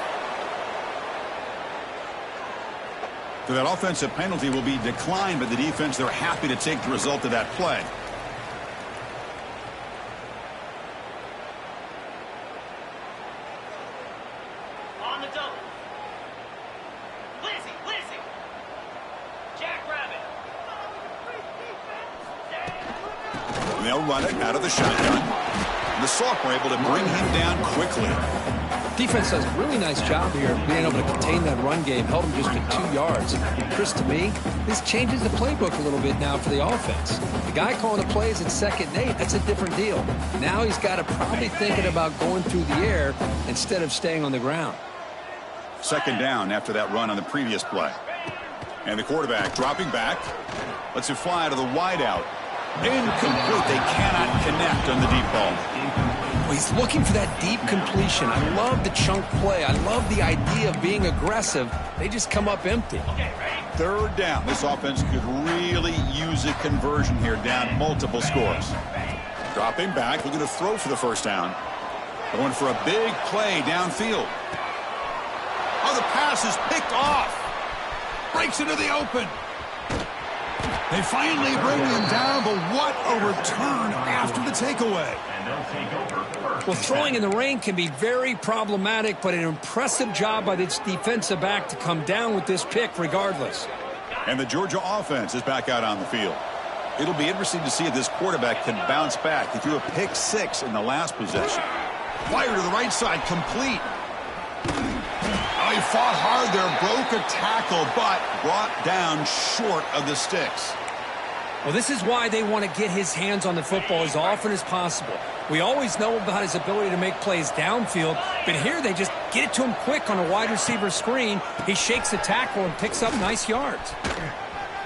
So that offensive penalty will be declined by the defense. They're happy to take the result of that play. They'll run it out of the shotgun. The Sock were able to bring him down quickly. Defense does a really nice job here being able to contain that run game, held him just to 2 yards. Chris, to me, this changes the playbook a little bit now for the offense. The guy calling the plays at 2nd and 8, that's a different deal. Now he's got to probably thinking about going through the air instead of staying on the ground. 2nd down after that run on the previous play. And the quarterback dropping back. Lets it fly to the wideout. Incomplete. They cannot connect on the deep ball. Well, he's looking for that deep completion. I love the chunk play. I love the idea of being aggressive. They just come up empty. 3rd down. This offense could really use a conversion here, down multiple scores. Dropping back, looking to throw for the first down. Going for a big play downfield. Oh, the pass is picked off. Breaks into the open. They finally bring him down, but what a return after the takeaway. And they'll take over first. Well, throwing in the rain can be very problematic, but an impressive job by this defensive back to come down with this pick regardless. And the Georgia offense is back out on the field. It'll be interesting to see if this quarterback can bounce back. He threw a pick 6 in the last possession. Fire to the right side, complete. Oh, he fought hard there, broke a tackle, but brought down short of the sticks. Well, this is why they want to get his hands on the football as often as possible. We always know about his ability to make plays downfield, but here they just get it to him quick on a wide receiver screen. He shakes the tackle and picks up nice yards.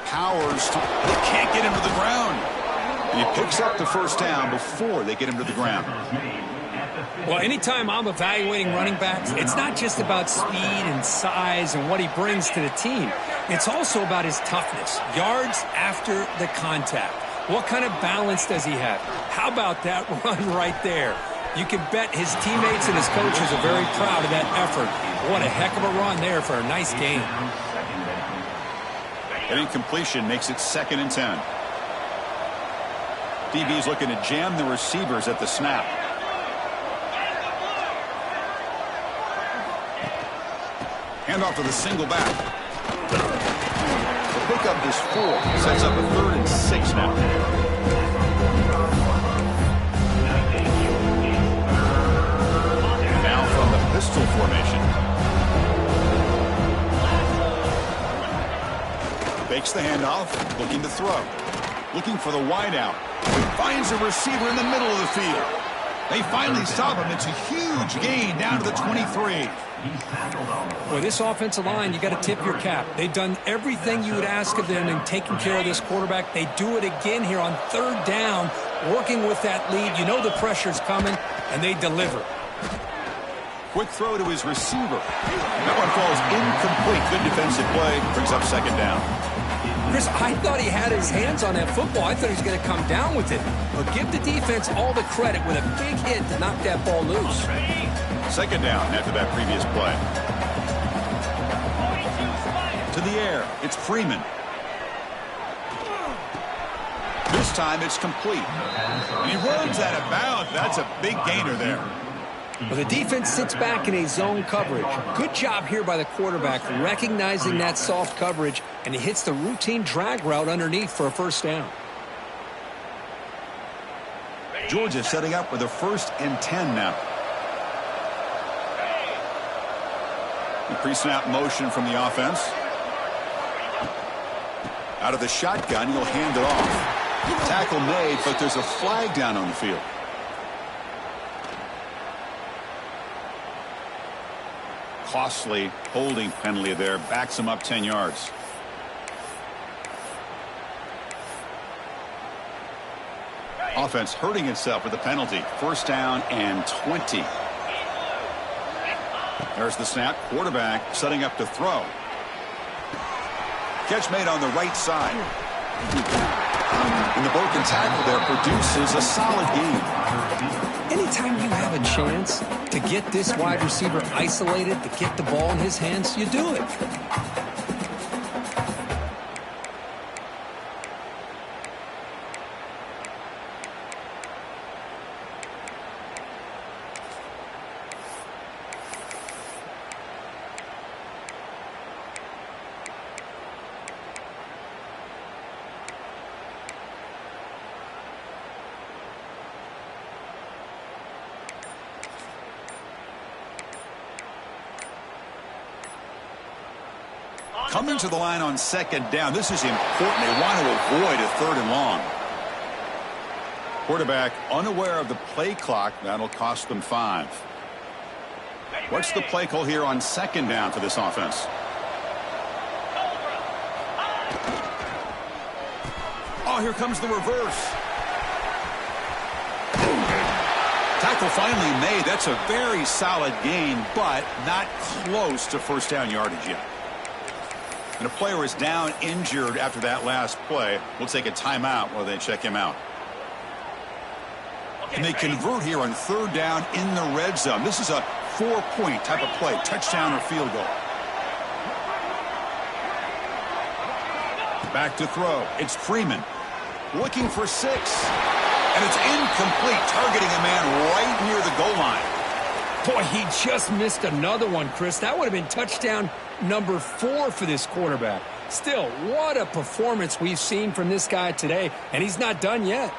Powers, they can't get him to the ground. And he picks up the first down before they get him to the ground. Well, anytime I'm evaluating running backs, it's not just about speed and size and what he brings to the team. It's also about his toughness, yards after the contact. What kind of balance does he have? How about that run right there? You can bet his teammates and his coaches are very proud of that effort. What a heck of a run there for a nice gain. An incompletion makes it 2nd and 10. DB's looking to jam the receivers at the snap. Hand off to the single back. The pickup is 4. Sets up a 3rd and 6 now. Now from the pistol formation. Fakes the handoff. Looking to throw. Looking for the wideout. Finds a receiver in the middle of the field. They finally stop him. It's a huge gain down to the 23. Boy, this offensive line, you got to tip your cap. They've done everything you would ask of them in taking care of this quarterback. They do it again here on third down, working with that lead. You know the pressure's coming, and they deliver. Quick throw to his receiver. That one falls incomplete. Good defensive play. Brings up second down. Chris, I thought he had his hands on that football. I thought he was going to come down with it. But give the defense all the credit with a big hit to knock that ball loose. Second down after that previous play. To the air. It's Freeman. This time it's complete. And he runs out of bounds. That's a big gainer there. Well, the defense sits back in a zone coverage. Good job here by the quarterback recognizing that soft coverage, and he hits the routine drag route underneath for a first down. Georgia setting up with a 1st and 10 now. The pre-snap motion from the offense. Out of the shotgun, he'll hand it off. Tackle made, but there's a flag down on the field. Costly holding penalty there. Backs him up 10 yards. Offense hurting itself with the penalty. 1st down and 20. There's the snap. Quarterback setting up to throw. Catch made on the right side. And the broken tackle there produces a solid gain. Anytime you have a chance to get this wide receiver isolated, to get the ball in his hands, you do it. Coming to the line on 2nd down. This is important. They want to avoid a 3rd and long. Quarterback unaware of the play clock. That'll cost them 5. What's the play call here on 2nd down for this offense? Oh, here comes the reverse. Tackle finally made. That's a very solid gain, but not close to 1st down yardage yet. And a player is down injured after that last play. We'll take a timeout while they check him out. And they convert here on 3rd down in the red zone. This is a 4-point type of play, touchdown or field goal. Back to throw. It's Freeman looking for 6. And it's incomplete, targeting a man right near the goal line. Boy, he just missed another one, Chris. That would have been touchdown number 4 for this quarterback. Still, what a performance we've seen from this guy today, and he's not done yet.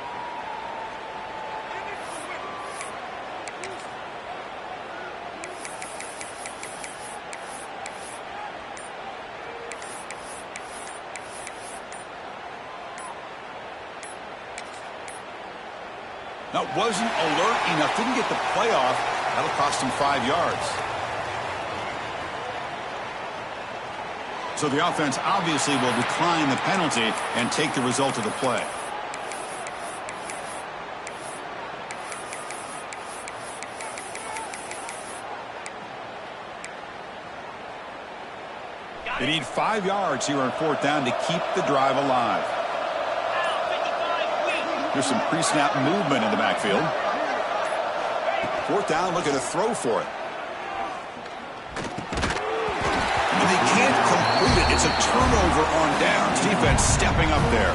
Now, wasn't alert enough, didn't get the play off. That'll cost him 5 yards. So the offense obviously will decline the penalty and take the result of the play. They need 5 yards here on 4th down to keep the drive alive. There's some pre-snap movement in the backfield. 4th down, look at a throw for it. And they can't complete it. It's a turnover on downs. Defense stepping up there.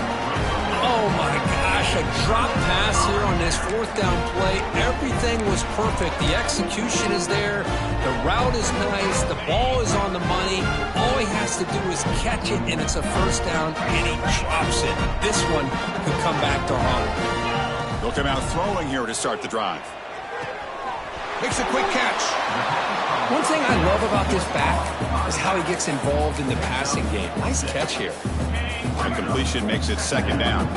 Oh, my gosh, a drop pass here on this 4th down play. Everything was perfect. The execution is there. The route is nice. The ball is on the money. All he has to do is catch it, and it's a 1st down, and he drops it. This one could come back to haunt him. They'll come out throwing here to start the drive. Makes a quick catch. One thing I love about this back is how he gets involved in the passing game. Nice catch here. A completion makes it 2nd down.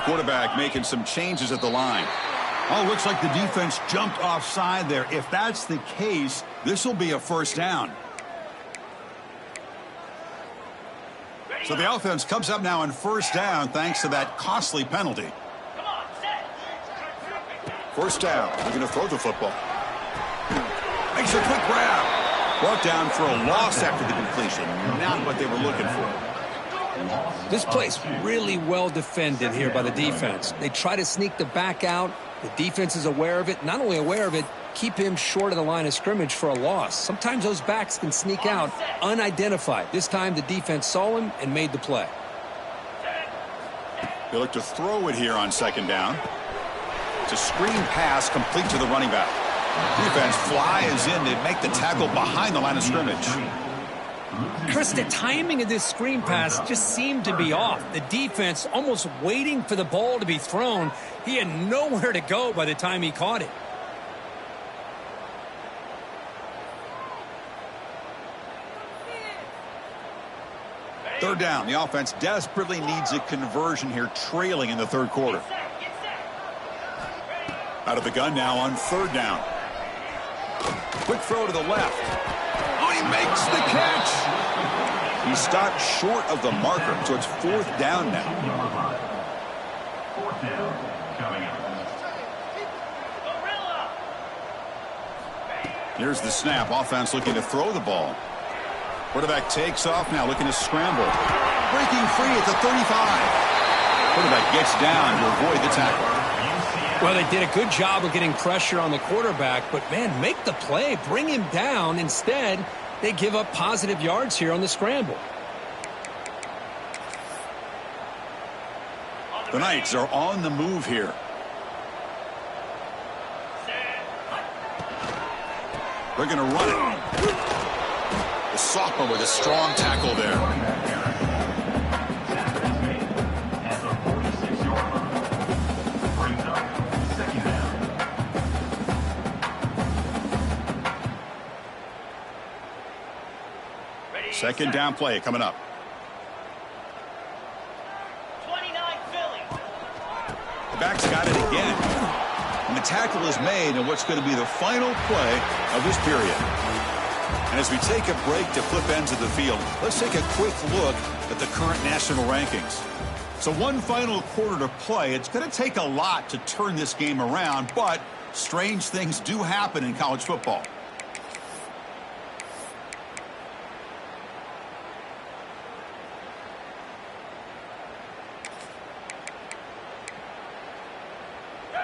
Quarterback making some changes at the line. Oh, looks like the defense jumped offside there. If that's the case, this will be a first down. So the offense comes up now on first down thanks to that costly penalty. First down. They're going to throw the football. Makes a quick grab. Brought down for a loss after the completion. Not what they were looking for. This play's really well defended here by the defense. They try to sneak the back out. The defense is aware of it. Not only aware of it, keep him short of the line of scrimmage for a loss. Sometimes those backs can sneak out unidentified. This time the defense saw him and made the play. They look to throw it here on second down. It's a screen pass complete to the running back. Defense flies in to make the tackle behind the line of scrimmage. Chris, the timing of this screen pass just seemed to be off. The defense almost waiting for the ball to be thrown. He had nowhere to go by the time he caught it. Third down. The offense desperately needs a conversion here, trailing in the third quarter. Out of the gun now on third down. Quick throw to the left. Oh, he makes the catch. He stopped short of the marker, so it's fourth down now. Fourth down coming up. Here's the snap. Offense looking to throw the ball. Quarterback takes off now, looking to scramble. Breaking free at the 35. Quarterback gets down to avoid the tackle. Well, they did a good job of getting pressure on the quarterback, but, man, make the play. Bring him down. Instead, they give up positive yards here on the scramble. The Knights are on the move here. They're going to run it. The sophomore with a strong tackle there. At the 46-yard line. Brings up second down. Second down play coming up. 29 Philly. The back's got it again. And the tackle is made in what's going to be the final play of this period. And as we take a break to flip ends of the field, let's take a quick look at the current national rankings. So one final quarter to play. It's going to take a lot to turn this game around, but strange things do happen in college football.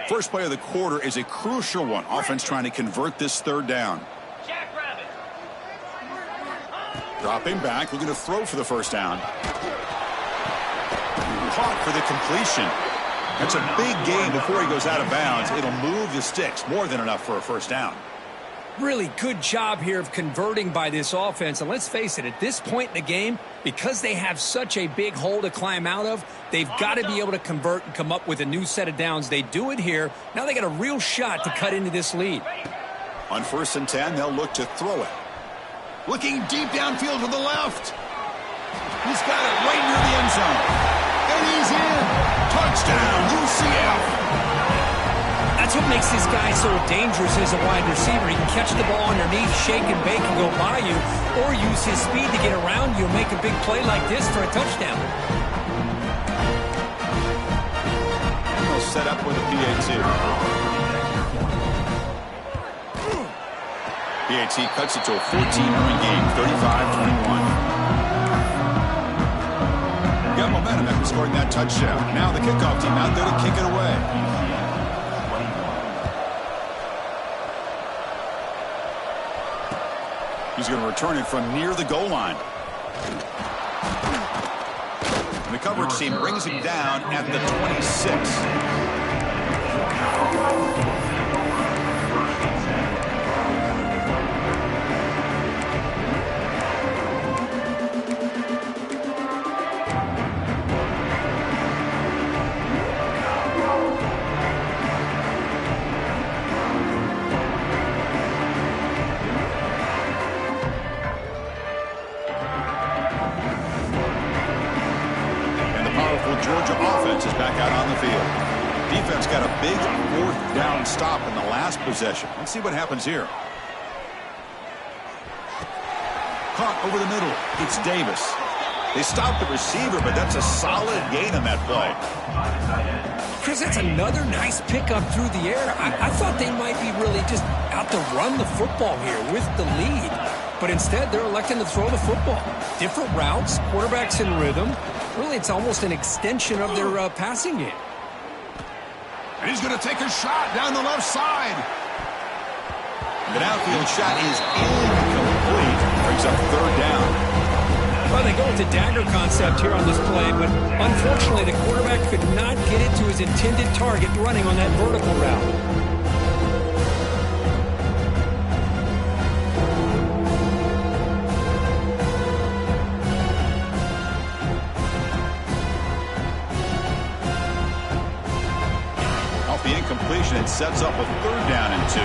First play of the quarter is a crucial one. Offense trying to convert this third down. Jackrabbit. Dropping back, looking to throw for the first down. Caught for the completion. That's a big gain before he goes out of bounds. It'll move the sticks, more than enough for a first down. Really good job here of converting by this offense. And let's face it, at this point in the game, because they have such a big hole to climb out of, they've got to be able to convert and come up with a new set of downs. They do it here. Now they got a real shot to cut into this lead. On 1st and 10, they'll look to throw it. Looking deep downfield to the left. He's got it right near the end zone. And he's in. Touchdown, UCF. That's what makes this guy so dangerous as a wide receiver. He can catch the ball underneath, shake and bake and go by you, or use his speed to get around you and make a big play like this for a touchdown. And they'll set up with a PAT. PAT cuts it to a 14-point game, 35-21. Got momentum after scoring that touchdown. Now the kickoff team out there to kick it away. He's going to return it from near the goal line. And the coverage team brings him down at the 26. Georgia offense has back out on the field. Defense got a big fourth down stop in the last possession. Let's see what happens here. Caught over the middle. It's Davis. They stopped the receiver, but that's a solid gain on that play. Chris, that's another nice pickup through the air. I thought they might be really just out to run the football here with the lead. But instead, they're electing to throw the football. Different routes, quarterbacks in rhythm. Really, it's almost an extension of their passing game. And he's going to take a shot down the left side. The downfield shot is incomplete. Brings up third down. Well, they go with the dagger concept here on this play, but unfortunately the quarterback could not get it to his intended target running on that vertical route. Off the incompletion, it sets up a third down and 2.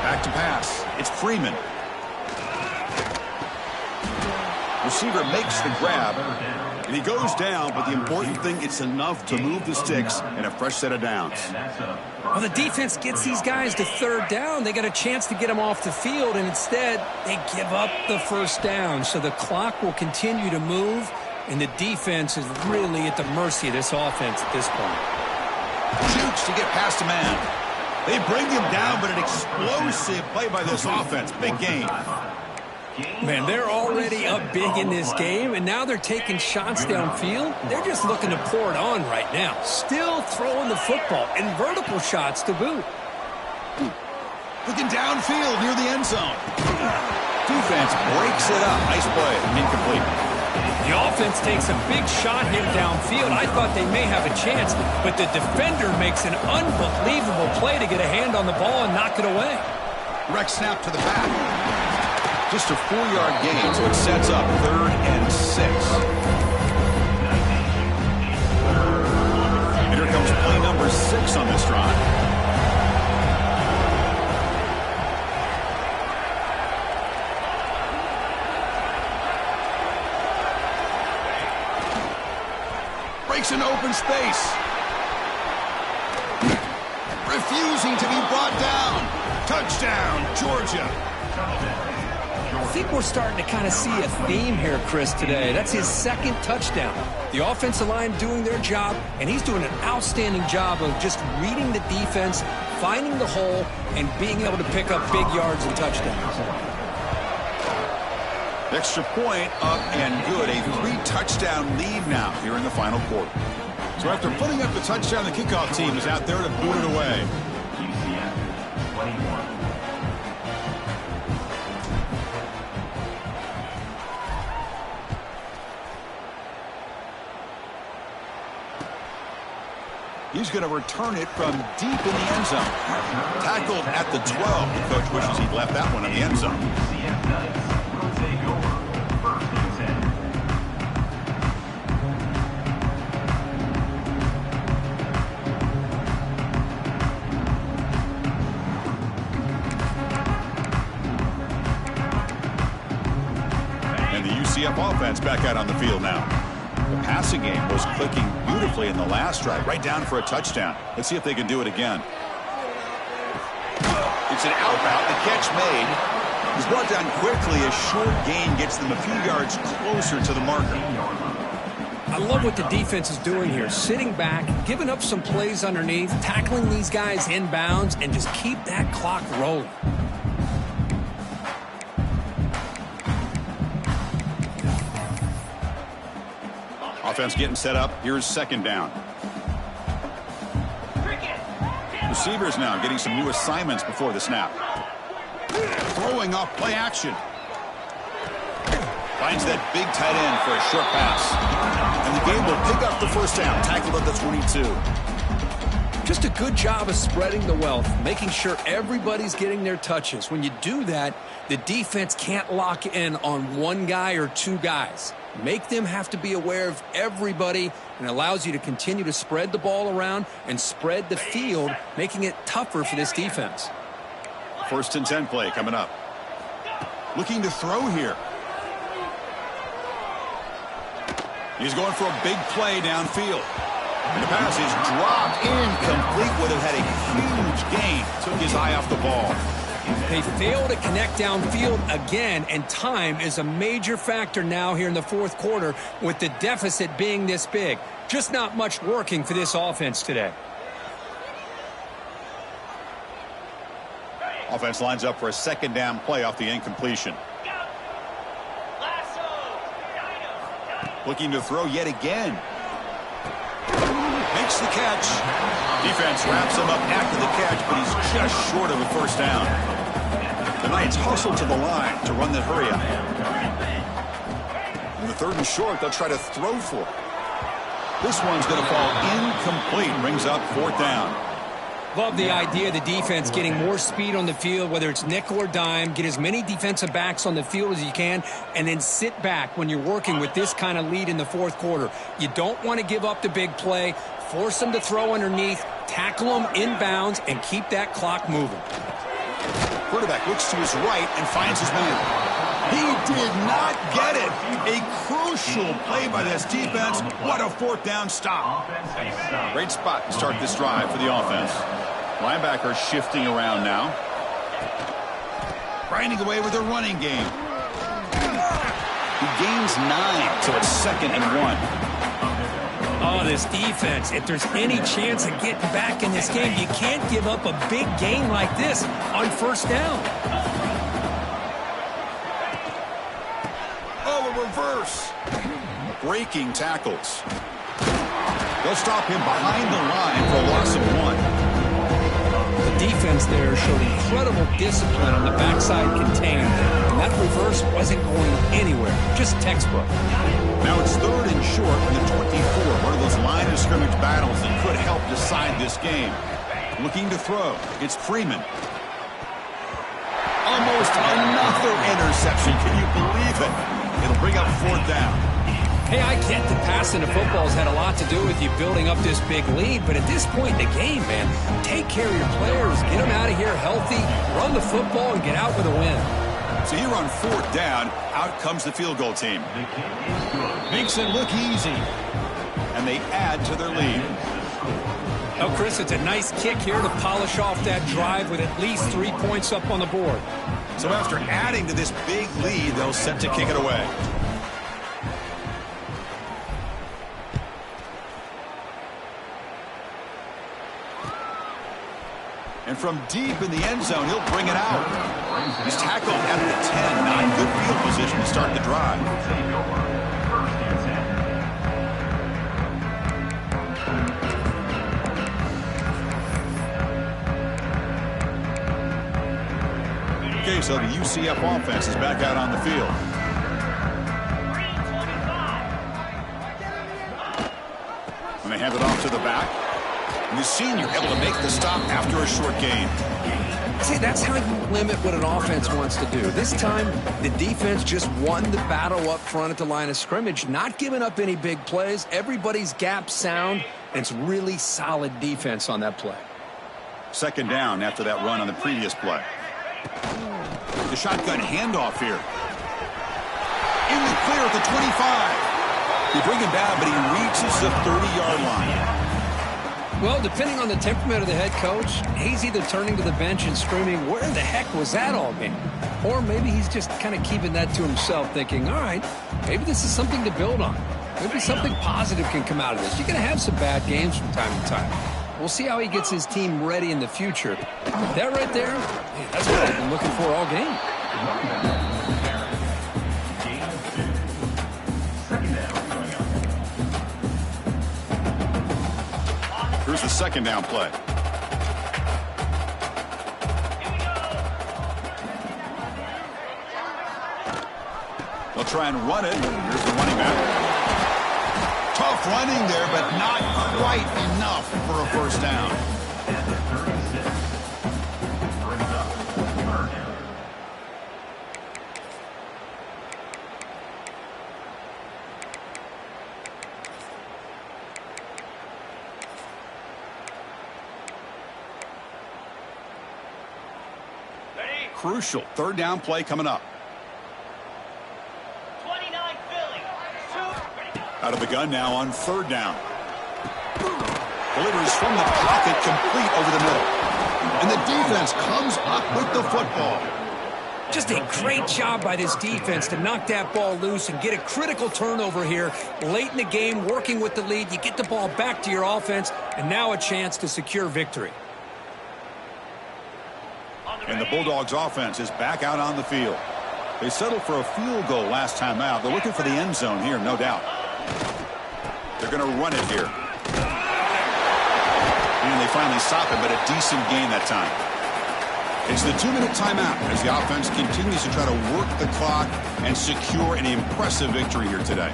Back to pass. It's Freeman. Receiver makes the grab, and he goes down, but the important thing, it's enough to move the sticks and a fresh set of downs. Well, the defense gets these guys to third down. They got a chance to get them off the field, and instead they give up the first down. So the clock will continue to move, and the defense is really at the mercy of this offense at this point. Shoots to get past a man. They bring him down, but an explosive play by this offense. Big game. Man, they're already up big in this game, and now they're taking shots downfield. They're just looking to pour it on right now. Still throwing the football, and vertical shots to boot. Looking downfield near the end zone. Defense breaks it up. Nice play. Incomplete. The offense takes a big shot here downfield. I thought they may have a chance, but the defender makes an unbelievable play to get a hand on the ball and knock it away. Wreck snap to the back. Just a 4-yard gain, so it sets up 3rd and 6. And here comes play number 6 on this drive. Breaks an open space. Refusing to be brought down. Touchdown, Georgia. I think we're starting to kind of see a theme here, Chris, today. That's his 2nd touchdown. The offensive line doing their job, and he's doing an outstanding job of just reading the defense, finding the hole, and being able to pick up big yards and touchdowns. Extra point up and good. A 3-touchdown lead now here in the final quarter. So after putting up the touchdown, the kickoff team is out there to boot it away. UCF 21. He's going to return it from deep in the end zone. Tackled at the 12. The coach wishes he'd left that one in the end zone. UCF Knights will take over 1st and 10. And the UCF offense back out on the field now. The passing game was clicking beautifully in the last drive, right down for a touchdown. Let's see if they can do it again. It's an out route. The catch made. He's brought down quickly. A short gain gets them a few yards closer to the marker. I love what the defense is doing here. Sitting back, giving up some plays underneath, tackling these guys inbounds, and just keep that clock rolling. Offense getting set up. Here's 2nd down. Receivers now getting some new assignments before the snap. Throwing off play action. Finds that big tight end for a short pass. And the game will pick up the 1st down. Tackled at the 22. Just a good job of spreading the wealth, making sure everybody's getting their touches. When you do that, the defense can't lock in on one guy or 2 guys. Make them have to be aware of everybody, and allows you to continue to spread the ball around and spread the field, making it tougher for this defense. 1st and 10 play coming up. Looking to throw here. He's going for a big play downfield. The pass is dropped, incomplete. Would have had a huge gain. Took his eye off the ball. They fail to connect downfield again, and time is a major factor now here in the fourth quarter with the deficit being this big. Just not much working for this offense today. Offense lines up for a second down play off the incompletion. Looking to throw yet again. Makes the catch. Defense wraps him up after the catch, but he's just short of a first down. The Knights hustle to the line to run the hurry up. In the third and short, they'll try to throw for it. This one's going to fall incomplete. Brings up fourth down. Love the idea of the defense getting more speed on the field, whether it's nickel or dime. Get as many defensive backs on the field as you can, and then sit back when you're working with this kind of lead in the fourth quarter. You don't want to give up the big play. Force them to throw underneath, tackle them inbounds, and keep that clock moving. Quarterback looks to his right and finds his man. He did not get it. A crucial play by this defense. What a fourth down stop. Great spot to start this drive for the offense. Linebackers shifting around now. Grinding away with their running game. He gains 9, so it's 2nd and 1. Oh, this defense, if there's any chance of getting back in this game, you can't give up a big game like this on first down. Oh, a reverse. Breaking tackles. They'll stop him behind the line for a loss of 1. The defense there showed incredible discipline on the backside contained, and that reverse wasn't going anywhere, just textbook. Now it's 3rd and short from the 24. One of those line of scrimmage battles that could help decide this game. Looking to throw. It's Freeman. Almost another interception. Can you believe it? It'll bring up fourth down. Hey, I get that passing the football has had a lot to do with you building up this big lead, but at this point in the game, man, take care of your players. Get them out of here healthy, run the football, and get out with a win. So here on fourth down, out comes the field goal team. Makes it look easy. And they add to their lead. Oh, Chris, it's a nice kick here to polish off that drive with at least 3 points up on the board. So after adding to this big lead, they'll set to kick it away. And from deep in the end zone, he'll bring it out. He's tackled at the 10. Not in good field position to start the drive. Okay, so the UCF offense is back out on the field. And they hand it off to the back. And the senior able to make the stop after a short gain. See, that's how you limit what an offense wants to do. This time, the defense just won the battle up front at the line of scrimmage, not giving up any big plays. Everybody's gap sound, and it's really solid defense on that play. 2nd down after that run on the previous play. The shotgun handoff here. In the clear at the 25. They bring him down, but he reaches the 30-yard line. Well, depending on the temperament of the head coach, he's either turning to the bench and screaming, where the heck was that all been? Or maybe he's just kind of keeping that to himself, thinking, all right, maybe this is something to build on. Maybe something positive can come out of this. You're going to have some bad games from time to time. We'll see how he gets his team ready in the future. That right there, hey, that's what I've been looking for all game. Here's the 2nd down play. They'll try and run it. Here's the running back. Tough running there, but not quite enough for a first down. Crucial 3rd down play coming up. 29 Philly. Out of the gun now on 3rd down. Delivers from the pocket, complete over the middle. And the defense comes up with the football. Just a great job by this defense to knock that ball loose and get a critical turnover here. Late in the game, working with the lead, you get the ball back to your offense, and now a chance to secure victory. And the Bulldogs offense is back out on the field. They settled for a field goal last time out. They're looking for the end zone here, no doubt. They're going to run it here. And they finally stop it, but a decent gain that time. It's the 2-minute timeout as the offense continues to try to work the clock and secure an impressive victory here today.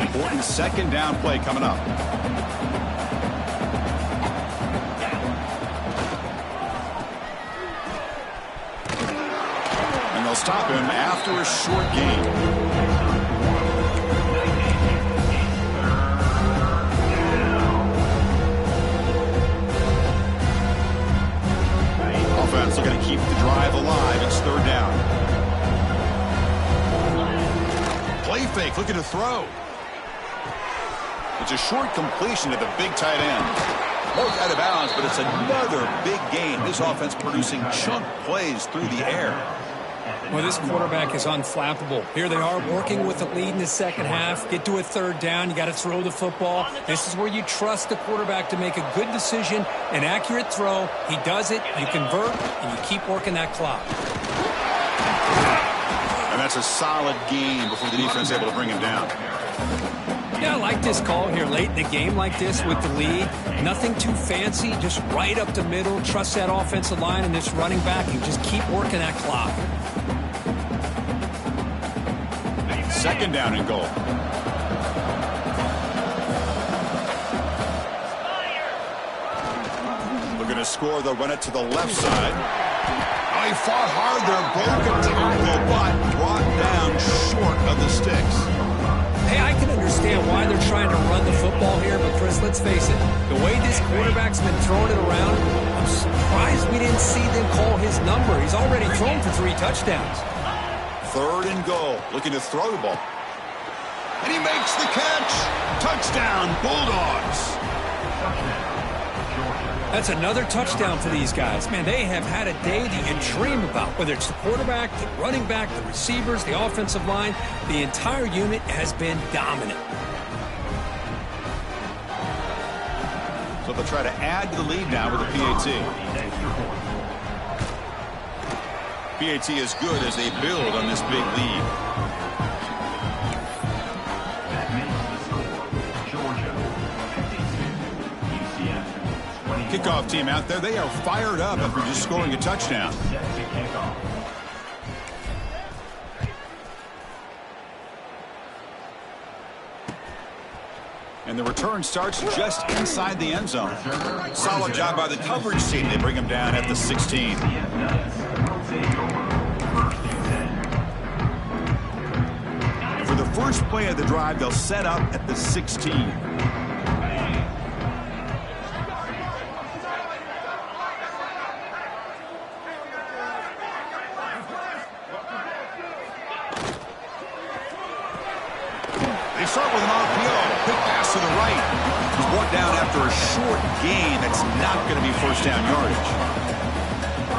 Important 2nd down play coming up. And they'll stop him after a short gain. Looking to keep the drive alive. It's 3rd down. Play fake, looking to throw. It's a short completion to the big tight end. Both out of bounds, but it's another big gain. This offense producing chunk plays through the air. Well, this quarterback is unflappable. Here they are working with the lead in the 2nd half. Get to a 3rd down. You got to throw the football. This is where you trust the quarterback to make a good decision, an accurate throw. He does it. You convert, and you keep working that clock. And that's a solid gain before the defense is able to bring him down. Yeah, I like this call here late in the game like this with the lead. Nothing too fancy, just right up the middle. Trust that offensive line and this running back and just keep working that clock. 2nd down and goal. Looking to score, they'll run it to the left side. Oh, he fought hard there, broken tackle, but brought down short of the sticks. Hey, I can understand why they're trying to run the football here, but Chris, let's face it, the way this quarterback's been throwing it around, I'm surprised we didn't see them call his number. He's already thrown for 3 touchdowns. 3rd and goal, looking to throw the ball. And he makes the catch. Touchdown, Bulldogs. That's another touchdown for these guys. Man, they have had a day that you dream about, whether it's the quarterback, the running back, the receivers, the offensive line. The entire unit has been dominant. So they'll try to add to the lead now with a PAT. PAT is good as they build on this big lead. That makes the score Georgia 56, UCF 20. Kickoff team out there, they are fired up after just scoring a touchdown. Set to kick off. And the return starts just inside the end zone. Solid job by the coverage team. They bring him down at the 16. And for the first play of the drive, they'll set up at the 16. They start with an RPO. Quick pass to the right. He's brought down after a short gain. That's not going to be first down yardage.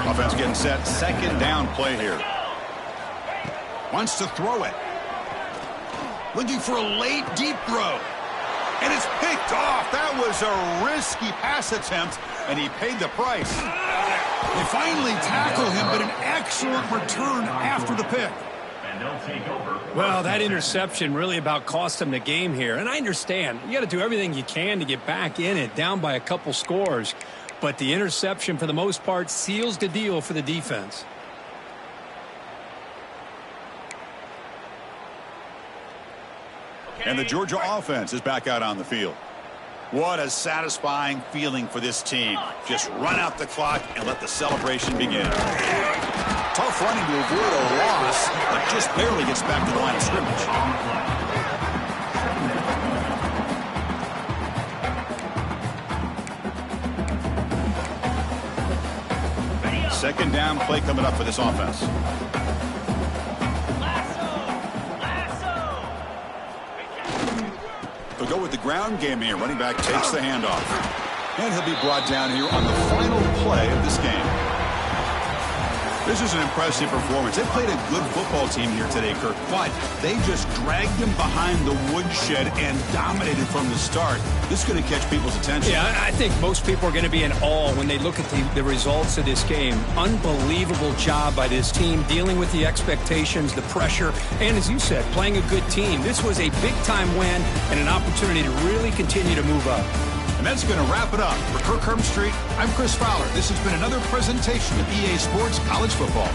Offense getting set. 2nd down play here. Wants to throw it. Looking for a late deep throw. And it's picked off. That was a risky pass attempt, and he paid the price. They finally tackle him, but an excellent return after the pick. Well, that interception really about cost them the game here. And I understand. You got to do everything you can to get back in it, down by a couple scores. But the interception, for the most part, seals the deal for the defense. And the Georgia offense is back out on the field. What a satisfying feeling for this team. Just run out the clock and let the celebration begin. Tough running to avoid a loss, but just barely gets back to the line of scrimmage. Second down play coming up for this offense. Lasso! go with the ground game here. Running back takes the handoff. And he'll be brought down here on the final play of this game. This is an impressive performance. They played a good football team here today, Kirk, but they just dragged him behind the woodshed and dominated from the start. This is going to catch people's attention. Yeah, I think most people are going to be in awe when they look at the results of this game. Unbelievable job by this team, dealing with the expectations, the pressure, and as you said, playing a good team. This was a big-time win and an opportunity to really continue to move up. And that's going to wrap it up. For Kirk Herbstreit, I'm Chris Fowler. This has been another presentation of EA Sports College Football.